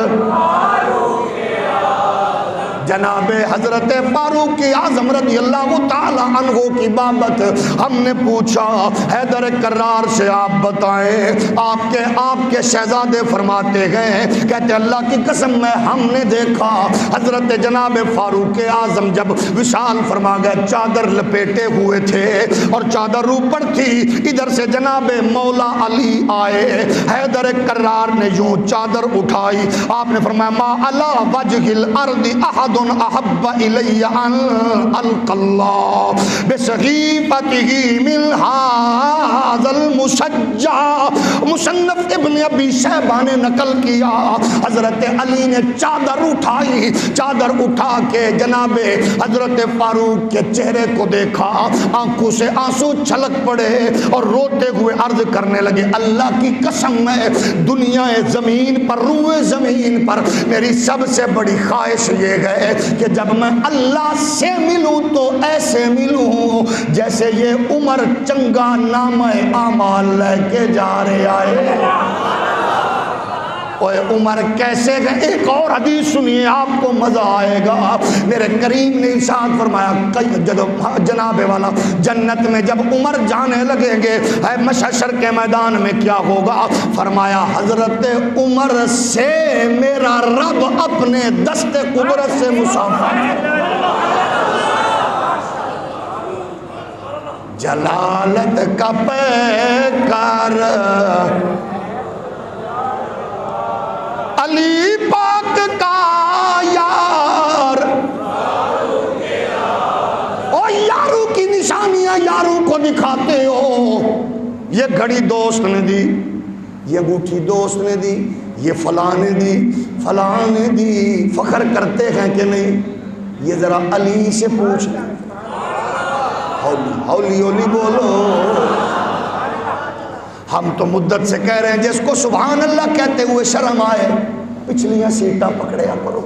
Speaker 1: جناب حضرت فاروق اعظم رضی اللہ تعالی عنہ کی بابت ہم نے پوچھا، حیدر کرار سے آپ بتائیں، آپ کے شہزادے فرماتے گئے، کہتے اللہ کی قسم میں ہم نے دیکھا حضرت جناب فاروق اعظم جب وصال فرما گئے چادر لپیٹے ہوئے تھے اور چادر اوپر تھی، ادھر سے جناب مولا علی آئے، حیدر کرار نے یوں چادر اٹھائی، آپ نے فرمایا ما علی وجہ الارض احد احب الی ان القلّہ بصحیفته من هذا المسجع. مصنف ابن ابی شیبہ نے نقل کیا حضرت علی نے چادر اٹھائی، چادر اٹھا کے جناب حضرت فاروق کے چہرے کو دیکھا، آنکھوں سے آنسو چھلک پڑے اور روتے ہوئے عرض کرنے لگے اللہ کی قسم ہے دنیا زمین پر روئے زمین پر میری سب سے بڑی خواہش یہ ہے کہ جب میں اللہ سے ملوں تو ایسے ملوں جیسے یہ عمر چنگا نامہ اعمال لے کے جا رہے آئے. اوے عمر کیسے گئے؟ ایک اور حدیث سنیے آپ کو مزہ آئے گا. میرے کریم نے ارشاد فرمایا جناب والا جنت میں جب عمر جانے لگیں گے محشر کے میدان میں کیا ہوگا؟ فرمایا حضرت عمر سے میرا رب اپنے دست قدرت سے مصافحہ. جلالت کا پیکار علی پاک کا یار، اور یاروں کی نشانیاں یاروں کو دکھاتے ہو. یہ گھڑی دوست نے دی، یہ انگوٹھی دوست نے دی، یہ فلاں نے دی، فلاں نے دی. فخر کرتے ہیں کہ نہیں؟ یہ ذرا علی سے پوچھ لیں. ہولی ہولی بولو. ہم تو مدت سے کہہ رہے ہیں جس کو سبحان اللہ کہتے ہوئے شرم آئے پچھلیاں سیٹاں پکڑیا کرو.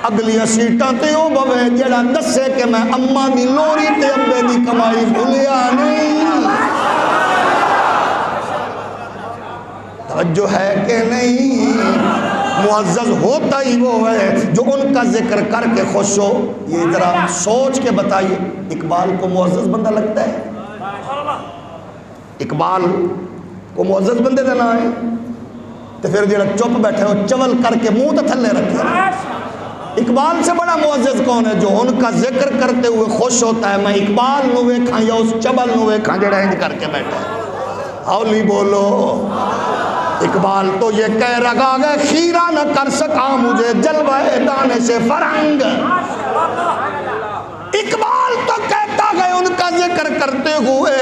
Speaker 1: اگلیاں سیٹاں تے او بوے جڑا دسے کہ میں اماں دی لوری تے ابے دی کمائی بھولیا نہیں. توجہ ہے کہ نہیں؟ معزز ہوتا ہی وہ ہے جو ان کا ذکر کر کے خوش ہو. یہ ذرا سوچ کے بتائیے اقبال کو معزز بندہ لگتا ہے؟ اقبال کو معزز بندے دینا ہے تو پھر جڑا چپ بیٹھے ہو چول کر کے منہ تے تھلے رکھے. اقبال سے بڑا معزز کون ہے؟ جو ان کا ذکر کرتے ہوئے خوش ہوتا ہے. میں اقبال نو ویکھاں یا اس چبل نو ویکھاں جڑا انج کر کے بیٹھا ہے. اولی بولو. اقبال تو یہ کہہ رہا ہے خیرہ نہ کر سکا مجھے جلوہ دانے سے فرنگ. اقبال تو کہتا ہے ان کا ذکر کرتے ہوئے،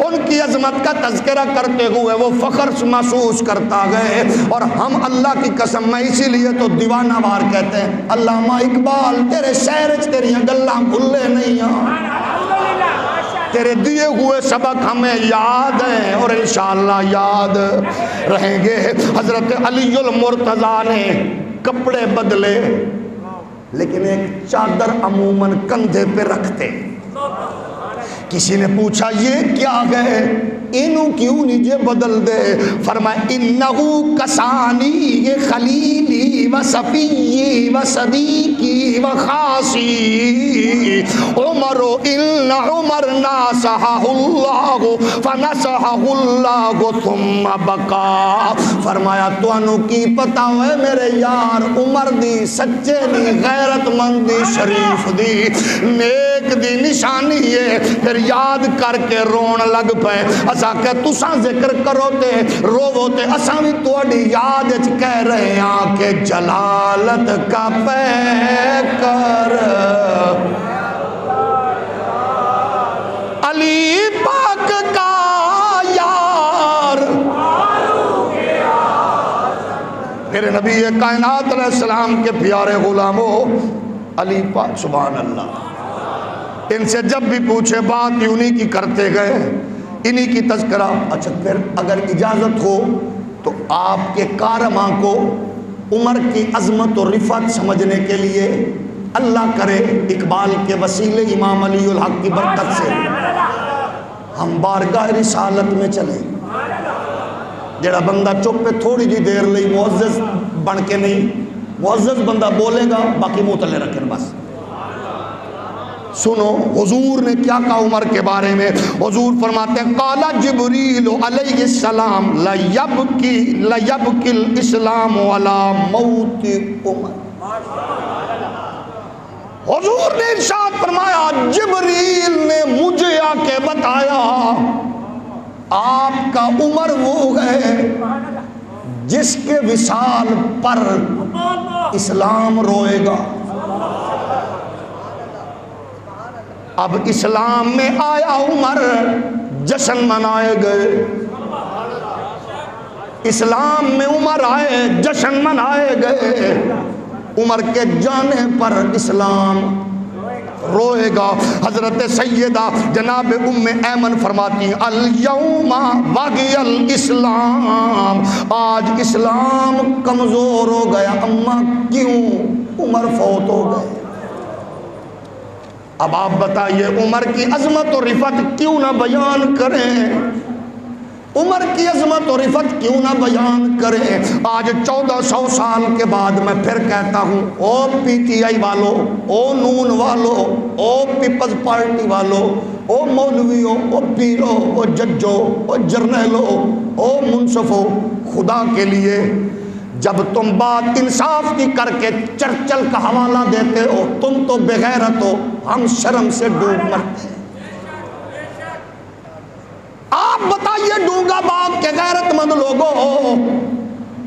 Speaker 1: ان کی عظمت کا تذکرہ کرتے ہوئے وہ فخر محسوس کرتا گئے. اور ہم اللہ کی قسم میں اسی لیے تو دیوانہ وار کہتے ہیں علامہ اقبال تیرے شعر تیریاں گلاں بھولے نہیں ہیں، تیرے دیے ہوئے سبق ہمیں یاد ہیں اور انشاءاللہ یاد رہیں گے. حضرت علی المرتضیٰ نے کپڑے بدلے لیکن ایک چادر عموماً کندھے پہ رکھتے. کسی نے پوچھا یہ کیا ہے؟ انہوں کیوں نیجے بدل دے؟ فرمایا انہو کسانی یہ خلیلی و صفی و صدیقی و خاصی عمر ان عمر ناسحہ اللہ فنسحہ اللہ ثم بقا. فرمایا تو انہوں کی پتا ہوئے میرے یار عمر دی سچے دی غیرت مند دی شریف دی نیک دی نشانی ہے. پھر یاد کر کے رون لگ پے. اسا کہ تساں ذکر کرو تے روو تے اساں بھی تہاڈی یاد وچ کہہ رہے ہاں کہ جلالت کا پیکر علی پاک کا یار. میرے نبی کائنات علیہ السلام کے پیارے غلاموں علی پاک سبحان اللہ. ان سے جب بھی پوچھے بات انہی کی کرتے گئے، انہی کی تذکرہ. اچھا پھر اگر اجازت ہو تو آپ کے کارماں کو عمر کی عظمت و رفعت سمجھنے کے لیے اللہ کرے اقبال کے وسیلے امام علی الحق کی برکت سے ہم بارگاہ رسالت میں چلیں. جڑا بندہ چپ پہ تھوڑی جی دیر لئی معزز بن کے نہیں، معزز بندہ بولے گا باقی منہ تلے رکھیں بس. سنو حضور نے کیا کہا عمر کے بارے میں. حضور فرماتے ہیں قال جبریل علیہ السلام لیبکی الاسلام علی موت عمر. حضور نے ارشاد فرمایا جبریل نے مجھے آ کے بتایا آپ کا عمر وہ ہے جس کے وصال پر اسلام روئے گا. اب اسلام میں آیا عمر، جشن منائے گئے، اسلام میں عمر آئے، جشن منائے گئے، عمر کے جانے پر اسلام روئے گا۔ حضرت سیدہ جناب ام ایمن فرماتی ہیں الیوم باغی الاسلام، آج اسلام کمزور ہو گیا۔ اماں کیوں؟ عمر فوت ہو گئے۔ اب آپ بتائیے عمر کی عظمت و رفت کیوں نہ بیان کریں، عمر کی عظمت و رفت کیوں نہ بیان کریں۔ آج 1400 سال کے بعد میں پھر کہتا ہوں، او پی ٹی آئی والو، او نون والو، او پیپلز پارٹی والو، او مولویوں، او پیرو، او ججو، او جرنیلو، او منصفو، خدا کے لیے جب تم بات انصاف کی کر کے چرچل کا حوالہ دیتے ہو، تم تو بغیرت ہو، ہم شرم سے ڈوب مرتے ہیں۔ آپ بتائیے ڈونگا باغ کے غیرت مند لوگوں،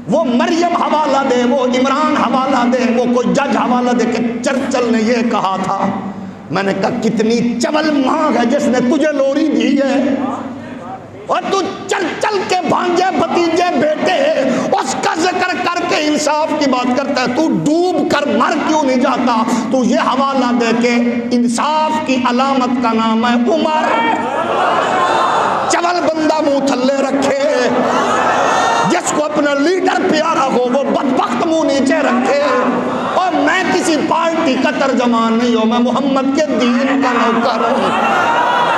Speaker 1: وہ مریم حوالہ دے، وہ عمران حوالہ دے، وہ کوئی جج حوالہ دے کہ چرچل نے یہ کہا تھا۔ میں نے کہا کتنی چول مانگ ہے جس نے تجھے لوری دی ہے، اور تو چرچل کے بھانجے بھتیجے بیٹے اس کا ذکر کر کے انصاف کی بات کرتا ہے۔ تو ڈوب کر مر کیوں نہیں جاتا؟ تو یہ حوالہ دے کے انصاف کی علامت کا نام ہے عمر۔ چول بندہ منہ تھلے رکھے، جس کو اپنا لیڈر پیارا ہو وہ بدبخت منہ نیچے رکھے۔ اور میں کسی پارٹی کا ترجمان نہیں ہوں، میں محمد کے دین کا نوکر ہوں۔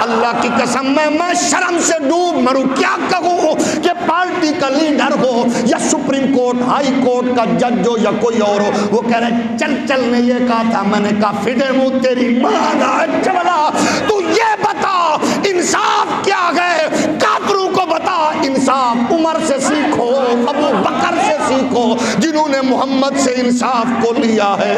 Speaker 1: اللہ کی قسم میں شرم سے ڈوب مروں۔ کیا کہوں کہ پارٹی کا لیڈر ہو یا سپریم کورٹ ہائی کورٹ کا جج ہو یا کوئی اور ہو، وہ کہہ رہے چل نے یہ کہا تھا۔ میں نے کہا فدے منہ تیری ماں دا چولا، تو یہ بتا انصاف کیا ہے؟ کافروں کو بتا انصاف عمر سے سیکھو، ابو بکر سے سیکھو، جنہوں نے محمد سے انصاف کو لیا ہے۔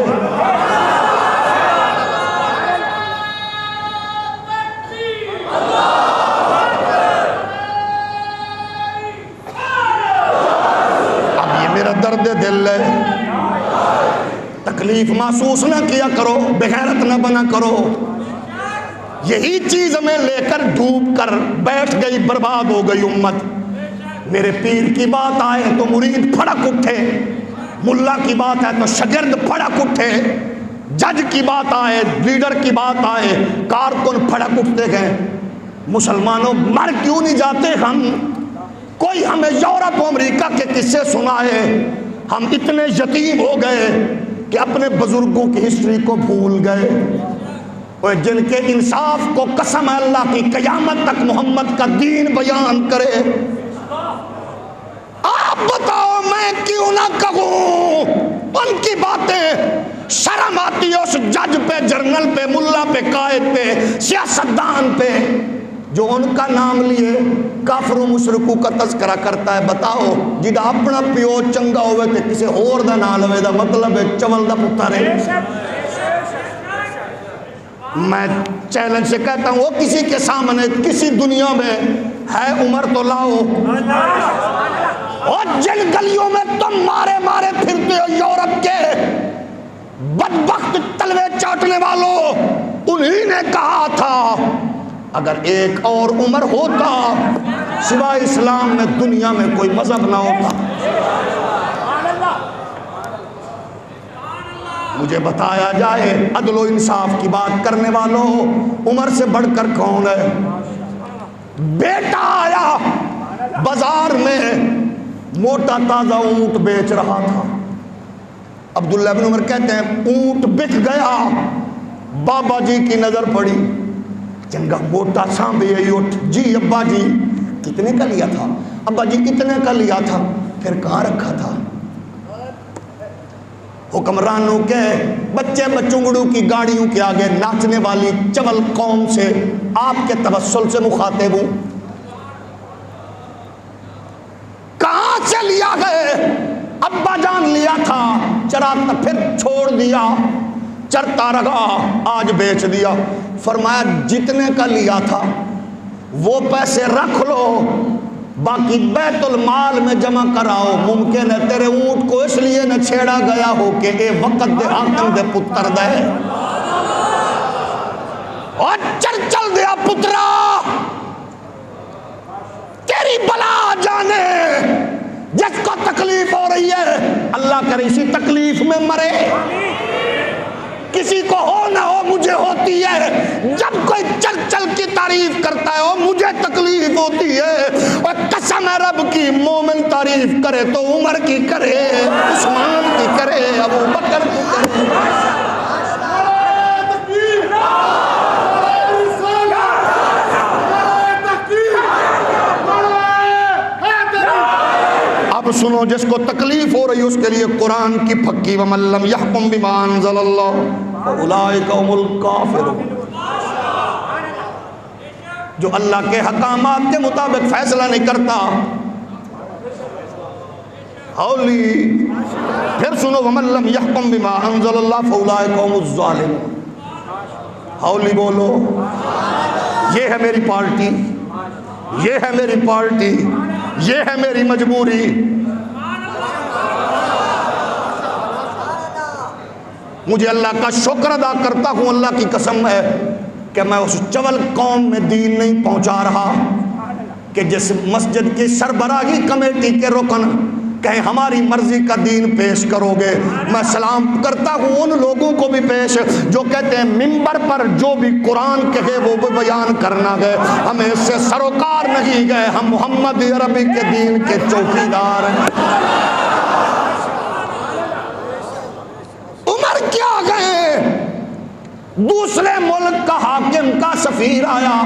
Speaker 1: درد دل ہے، تکلیف محسوس نہ کیا کرو، بغیرت نہ بنا کرو۔ یہی چیز میں لے کر ڈوب کر بیٹھ گئی، برباد ہو گئی امت۔ میرے پیر کی بات آئے تو مرید پھڑک اٹھے، ملا کی بات آئے تو شاگرد پھڑک اٹھے، جج کی بات آئے، لیڈر کی بات آئے، کارکن پھڑک اٹھتے گئے۔ مسلمانوں مر کیوں نہیں جاتے ہم؟ کوئی ہمیں یورپ و امریکہ کے قصے سنائے۔ ہم اتنے یتیم ہو گئے کہ اپنے بزرگوں کی ہسٹری کو بھول گئے، اور جن کے انصاف کو قسم ہے اللہ کی قیامت تک محمد کا دین بیان کرے۔ آپ بتاؤ میں کیوں نہ کہوں ان کی باتیں؟ شرم آتی ہے اس جج پہ، جرنل پہ، ملا پہ، قائد پہ، سیاستدان پہ جو ان کا نام لیے کافر و مشرکوں کا تذکرہ کرتا ہے۔ بتاؤ جدا اپنا پیو چنگا ہوئے تھے کسی اور دا نال ہوئے دا مطلب ہے چول دا پتر ہے۔ میں چیلنج سے کہتا ہوں وہ کسی کے سامنے کسی دنیا میں ہے عمر تو لاؤ، اور جن گلیوں میں تم مارے مارے پھرتے ہو یورپ کے بدبخت تلوے چاٹنے والوں، انہی نے کہا تھا اگر ایک اور عمر ہوتا سوائے اسلام میں دنیا میں کوئی مذہب نہ ہوتا۔ مجھے بتایا جائے عدل و انصاف کی بات کرنے والوں عمر سے بڑھ کر کون ہے؟ بیٹا آیا بازار میں موٹا تازہ اونٹ بیچ رہا تھا۔ عبداللہ بن عمر کہتے ہیں اونٹ بک گیا، بابا جی کی نظر پڑی، چنگا موٹا سانبے اٹھ، جی ابا جی کتنے کا لیا تھا؟ ابا جی کتنے کا لیا تھا؟ پھر کہاں رکھا تھا؟ حکمرانوں کے بچے بچونگڑوں کی گاڑیوں کے آگے ناچنے والی چول قوم سے آپ کے توسل سے مخاطب ہوں۔ کہاں سے لیا گئے؟ ابا جان لیا تھا، چراتا پھر چھوڑ دیا، چرتا رہا، آج بیچ دیا۔ فرمایا جتنے کا لیا تھا وہ پیسے رکھ لو، باقی بیت المال میں جمع کراؤ۔ ممکن ہے تیرے اونٹ کو اس لیے نہ چھیڑا گیا ہو کہ اے وقت دے حاکم دے پتر دے، اور چل دیا پترا، تیری بلا جانے، جس کو تکلیف ہو رہی ہے اللہ کرے اسی تکلیف میں مرے، کسی کو ہو نہ ہو مجھے ہوتی ہے، جب کوئی چل چل کی تعریف کرتا ہے وہ مجھے تکلیف ہوتی ہے، اور قسم ہے رب کی مومن تعریف کرے تو عمر کی کرے، عثمان کی کرے، ابو بکر کی کرے۔ اب سنو، جس کو تکلیف ہو رہی اس کے لیے قرآن کی پھکی، وَمَن لَّمْ يَحْكُم بِمَا أَنزَلَ اللَّهُ فَأُولَٰئِكَ هُمُ الْكَافِرُونَ۔ جو اللہ کے حکامات کے مطابق فیصلہ نہیں کرتا، ہولی۔ پھر سنو، وَمَن لَّمْ يَحْكُم بِمَا أَنزَلَ اللَّهُ فَأُولَٰئِكَ هُمُ الظَّالِمُونَ۔ ہولی بولو، یہ ہے میری پارٹی، یہ ہے میری پارٹی، یہ ہے میری مجبوری۔ مجھے اللہ کا شکر ادا کرتا ہوں، اللہ کی قسم ہے کہ میں اس چول قوم میں دین نہیں پہنچا رہا کہ جس مسجد کی سربراہی کمیٹی کے رکن کہیں ہماری مرضی کا دین پیش کرو گے۔ میں سلام کرتا ہوں ان لوگوں کو بھی پیش جو کہتے ہیں منبر پر جو بھی قرآن کہے وہ بھی بیان کرنا ہے، ہمیں اس سے سروکار نہیں گئے، ہم محمد عربی کے دین کے چوکیدار ہیں۔ عمر کیا گئے، دوسرے ملک کا حاکم کا سفیر آیا،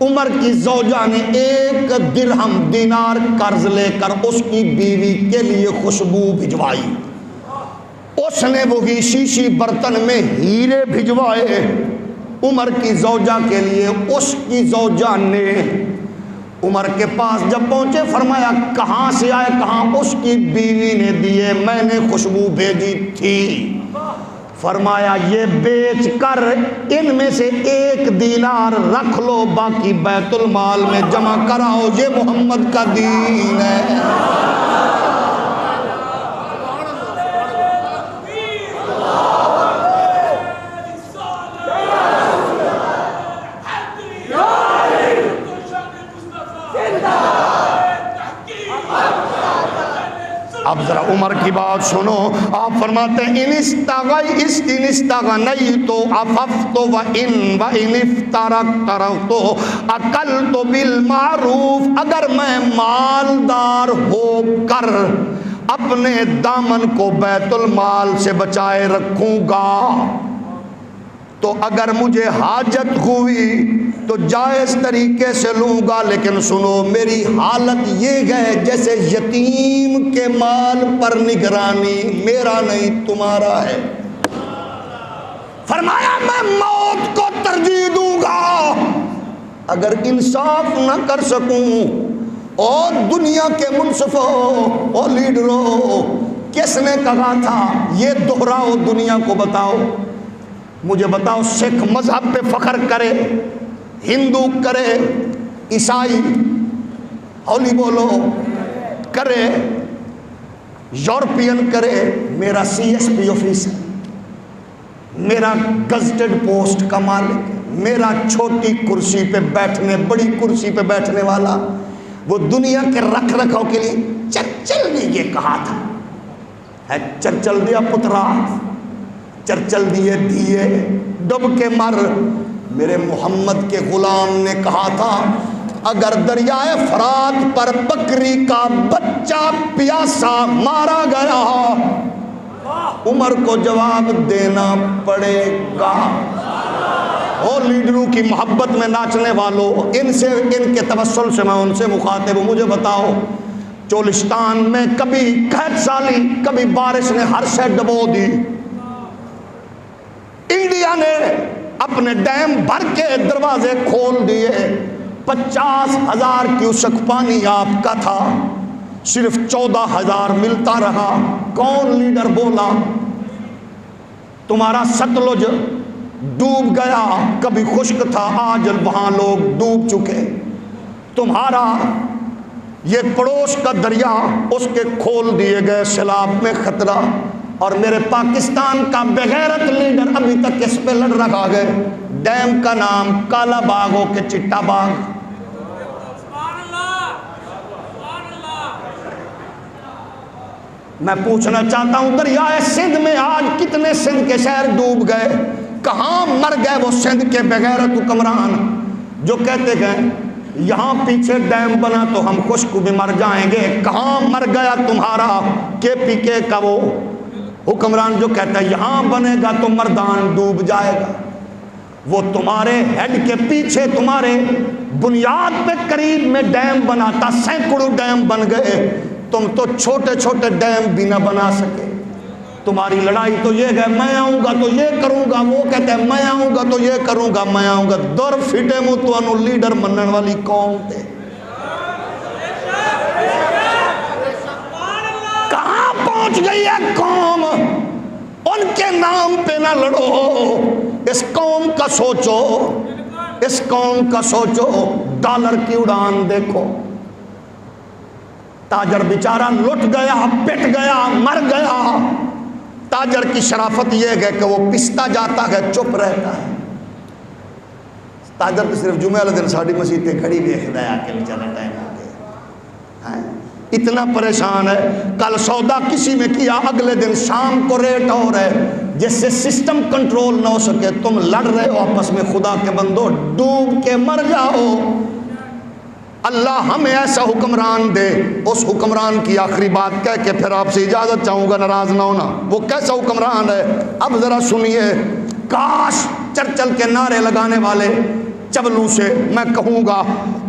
Speaker 1: عمر کی زوجہ نے 1 درہم دینار قرض لے کر اس کی بیوی کے لیے خوشبو بھجوائی، اس نے وہی شیشی برتن میں ہیرے بھجوائے عمر کی زوجہ کے لیے۔ اس کی زوجہ نے عمر کے پاس جب پہنچے فرمایا کہاں سے آئے؟ کہاں؟ اس کی بیوی نے دیے، میں نے خوشبو بھیجی تھی۔ فرمایا یہ بیچ کر ان میں سے 1 دینار رکھ لو، باقی بیت المال میں جمع کراؤ، یہ محمد کا دین ہے۔ اب ذرا عمر کی بات سنو، آپ فرماتے ہیں ان استغنیت عففت وان افترقت اکلت بالمعروف۔ اگر میں مالدار ہو کر اپنے دامن کو بیت المال سے بچائے رکھوں گا تو اگر مجھے حاجت ہوئی تو جائز طریقے سے لوں گا، لیکن سنو میری حالت یہ ہے جیسے یتیم کے مال پر نگرانی میرا نہیں تمہارا ہے۔ فرمایا میں موت کو ترجیح دوں گا اگر انصاف نہ کر سکوں۔ اور دنیا کے منصفوں اور لیڈروں، کس نے کہا تھا یہ دہراؤ، دنیا کو بتاؤ، مجھے بتاؤ سکھ مذہب پہ فخر کرے، ہندو کرے، عیسائی ہولی بولو کرے، یورپین کرے، میرا CSP آفیسر، میرا گزٹڈ پوسٹ کا مالک، میرا چھوٹی کرسی پہ بیٹھنے، بڑی کرسی پہ بیٹھنے والا، وہ دنیا کے رکھ رکھاؤ کے لیے چرچل نے یہ کہا تھا، ہے چرچل دیا پترا، چرچل دیے دیے ڈب کے مر۔ میرے محمد کے غلام نے کہا تھا اگر دریائے فرات پر بکری کا بچہ پیاسا مارا گیا عمر کو جواب دینا پڑے گا۔ اور لیڈروں کی محبت میں ناچنے والوں، ان کے توسل سے میں ان سے مخاطب ہوں، مجھے بتاؤ چولستان میں کبھی قحط سالی، کبھی بارش نے ہر شے ڈبو دی، انڈیا نے اپنے ڈیم بھر کے دروازے کھول دیے، 50,000 کیوسک پانی آپ کا تھا، صرف 14,000 ملتا رہا۔ کون لیڈر بولا تمہارا ستلج ڈوب گیا، کبھی خشک تھا آج وہاں لوگ ڈوب چکے، تمہارا یہ پڑوس کا دریا اس کے کھول دیے گئے، سیلاب میں خطرہ، اور میرے پاکستان کا بغیرت لیڈر ابھی تک اس پہ لڑ رہا ہے، ڈیم کا نام کالا باغ ہو کہ چٹا باغ؟ میں پوچھنا چاہتا ہوں دریائے سندھ میں آج کتنے سندھ کے شہر ڈوب گئے؟ کہاں مر گئے وہ سندھ کے بغیرت حکمران جو کہتے گئے یہاں پیچھے ڈیم بنا تو ہم خشک بھی مر جائیں گے؟ کہاں مر گیا تمہارا KPK کا وہ حکمران جو کہتا ہے یہاں بنے گا تو مردان ڈوب جائے گا؟ وہ تمہارے ہیڈ کے پیچھے تمہارے بنیاد پہ قریب میں ڈیم بناتا، سینکڑوں ڈیم بن گئے، تم تو چھوٹے چھوٹے ڈیم بھی نہ بنا سکے۔ تمہاری لڑائی تو یہ ہے میں آؤں گا تو یہ کروں گا، وہ کہتے ہیں میں آؤں گا تو یہ کروں گا، میں آؤں گا۔ دور فٹے مو تو انو لیڈر منن والی قوم تھے۔ کہاں پہنچ گئی ہے قوم؟ ان کے نام پہ نہ لڑو، اس قوم کا سوچو، اس قوم کا سوچو۔ ڈالر کی اڑان دیکھو، تاجر بیچارہ لٹ گیا، پٹ گیا، مر گیا۔ تاجر کی شرافت یہ ہے کہ وہ پستا جاتا ہے، چپ رہتا ہے۔ تاجر تو صرف جمعہ والے دن ساڑی مسجد تے گھڑی دیکھتا ہے، آ کے بیچارہ ٹائم ہو گیا، اتنا پریشان ہے۔ کل سودا کسی میں کیا، اگلے دن شام کو ریٹ اور ہے، جس سے سسٹم کنٹرول نہ ہو سکے۔ تم لڑ رہے ہو آپس میں، خدا کے بندو ڈوب کے مر جاؤ۔ اللہ ہمیں ایسا حکمران دے۔ اس حکمران کی آخری بات کہہ کے پھر آپ سے اجازت چاہوں گا، ناراض نہ ہونا۔ وہ کیسا حکمران ہے اب ذرا سنیے۔ کاش چرچل کے نعرے لگانے والے چبلوں سے میں کہوں گا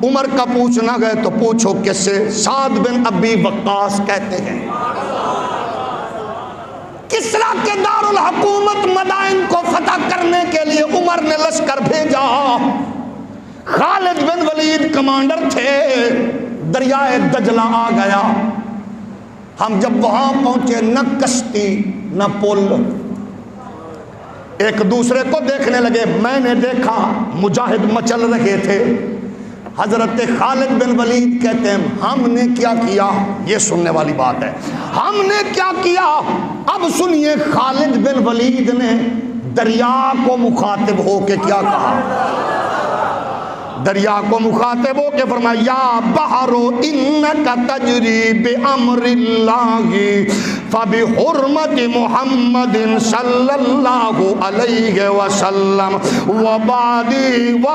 Speaker 1: عمر کا پوچھنا گئے تو پوچھو کس سے؟ سعد بن ابی وقاص کہتے ہیں کسریٰ کے دارالحکومت مدائن کو فتح کرنے کے لیے عمر نے لشکر بھیجا۔ خالد بن ولید کمانڈر تھے، دریائے دجلہ آ گیا۔ ہم جب وہاں پہنچے نہ کشتی نہ پل، ایک دوسرے کو دیکھنے لگے۔ میں نے دیکھا مجاہد مچل رہے تھے۔ حضرت خالد بن ولید کہتے ہیں ہم نے کیا کیا؟ یہ سننے والی بات ہے، ہم نے کیا کیا؟ اب سنیے خالد بن ولید نے دریا کو مخاطب ہو کے کیا کہا؟ دریا کو مخاطب ہو کے فرمایا یا بحر انکا تجری بامر اللہ فبحرمت محمد صلی اللہ علیہ وسلم وبعدل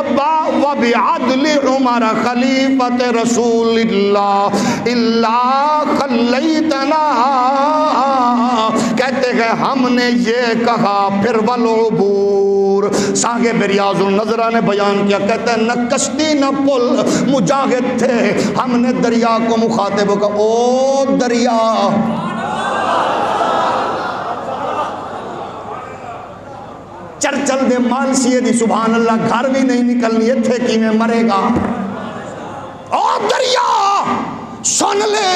Speaker 1: عمر خلیفت رسول اللہ اللہ خلیتنا۔ کہتے ہیں ہم نے یہ کہا پھر والعبور۔ صاحب ریاض النظرہ نے بیان کیا، کہتے ہیں نہ کشتی نہ پل، مجاہد تھے۔ ہم نے دریا کو مخاطب کہا او دریا، چرچل دے مال سیے دی سبحان اللہ گھر بھی نہیں نکلنی تھے کہ میں مرے گا۔ او دریا سن لے،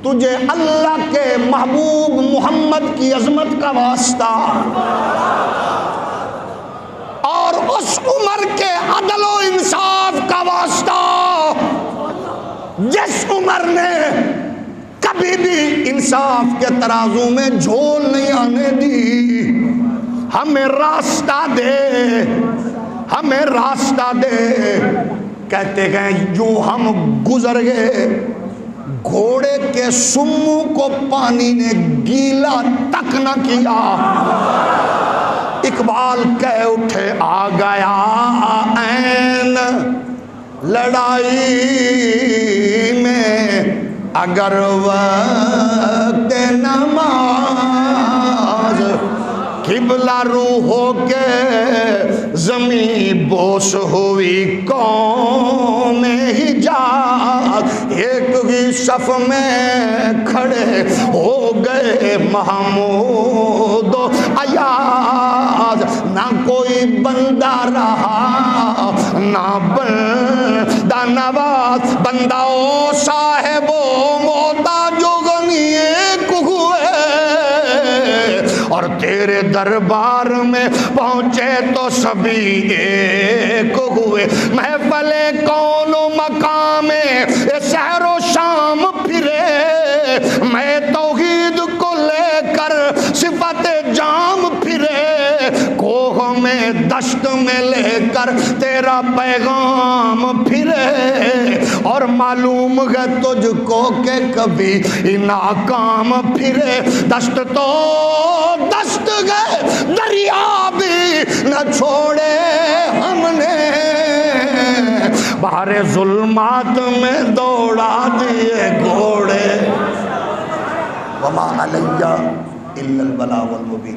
Speaker 1: تجھے اللہ کے محبوب محمد کی عظمت کا واسطہ اور اس عمر کے عدل و انصاف کا واسطہ، جس عمر نے کبھی بھی انصاف کے ترازو میں جھول نہیں آنے دی، ہمیں راستہ دے، ہمیں راستہ دے۔ کہتے ہیں جو ہم گزر گئے، گھوڑے کے سمو کو پانی نے گیلا تک نہ کیا۔ اقبال کہہ اٹھے آ گیا عین لڑائی میں، اگر وقت نماز قبلہ رو ہو کے زمین بوس ہوئی قوم حجاز، ایک ہی صف میں کھڑے ہو گئے محمود و ایاز، نہ کوئی بندہ رہا نہ بندہ نواز، بندہ او صاحب و محتاج و غنی ایک ہوئے، اور تیرے دربار میں پہنچے تو سبھی ایک ہوئے۔ محفل کون و مقام شہر و شام پھرے، میں توحید کو لے کر صفت جام پھرے، کوہ میں دشت میں تیرا پیغام پھرے، اور معلوم ہے تجھ کو کہ کبھی ناکام پھرے، دست تو دست گئے دریا بھی نہ چھوڑے ہم نے، باہر ظلمات میں دوڑا دیے گھوڑے، وما علیہ الا البلاغ المبین۔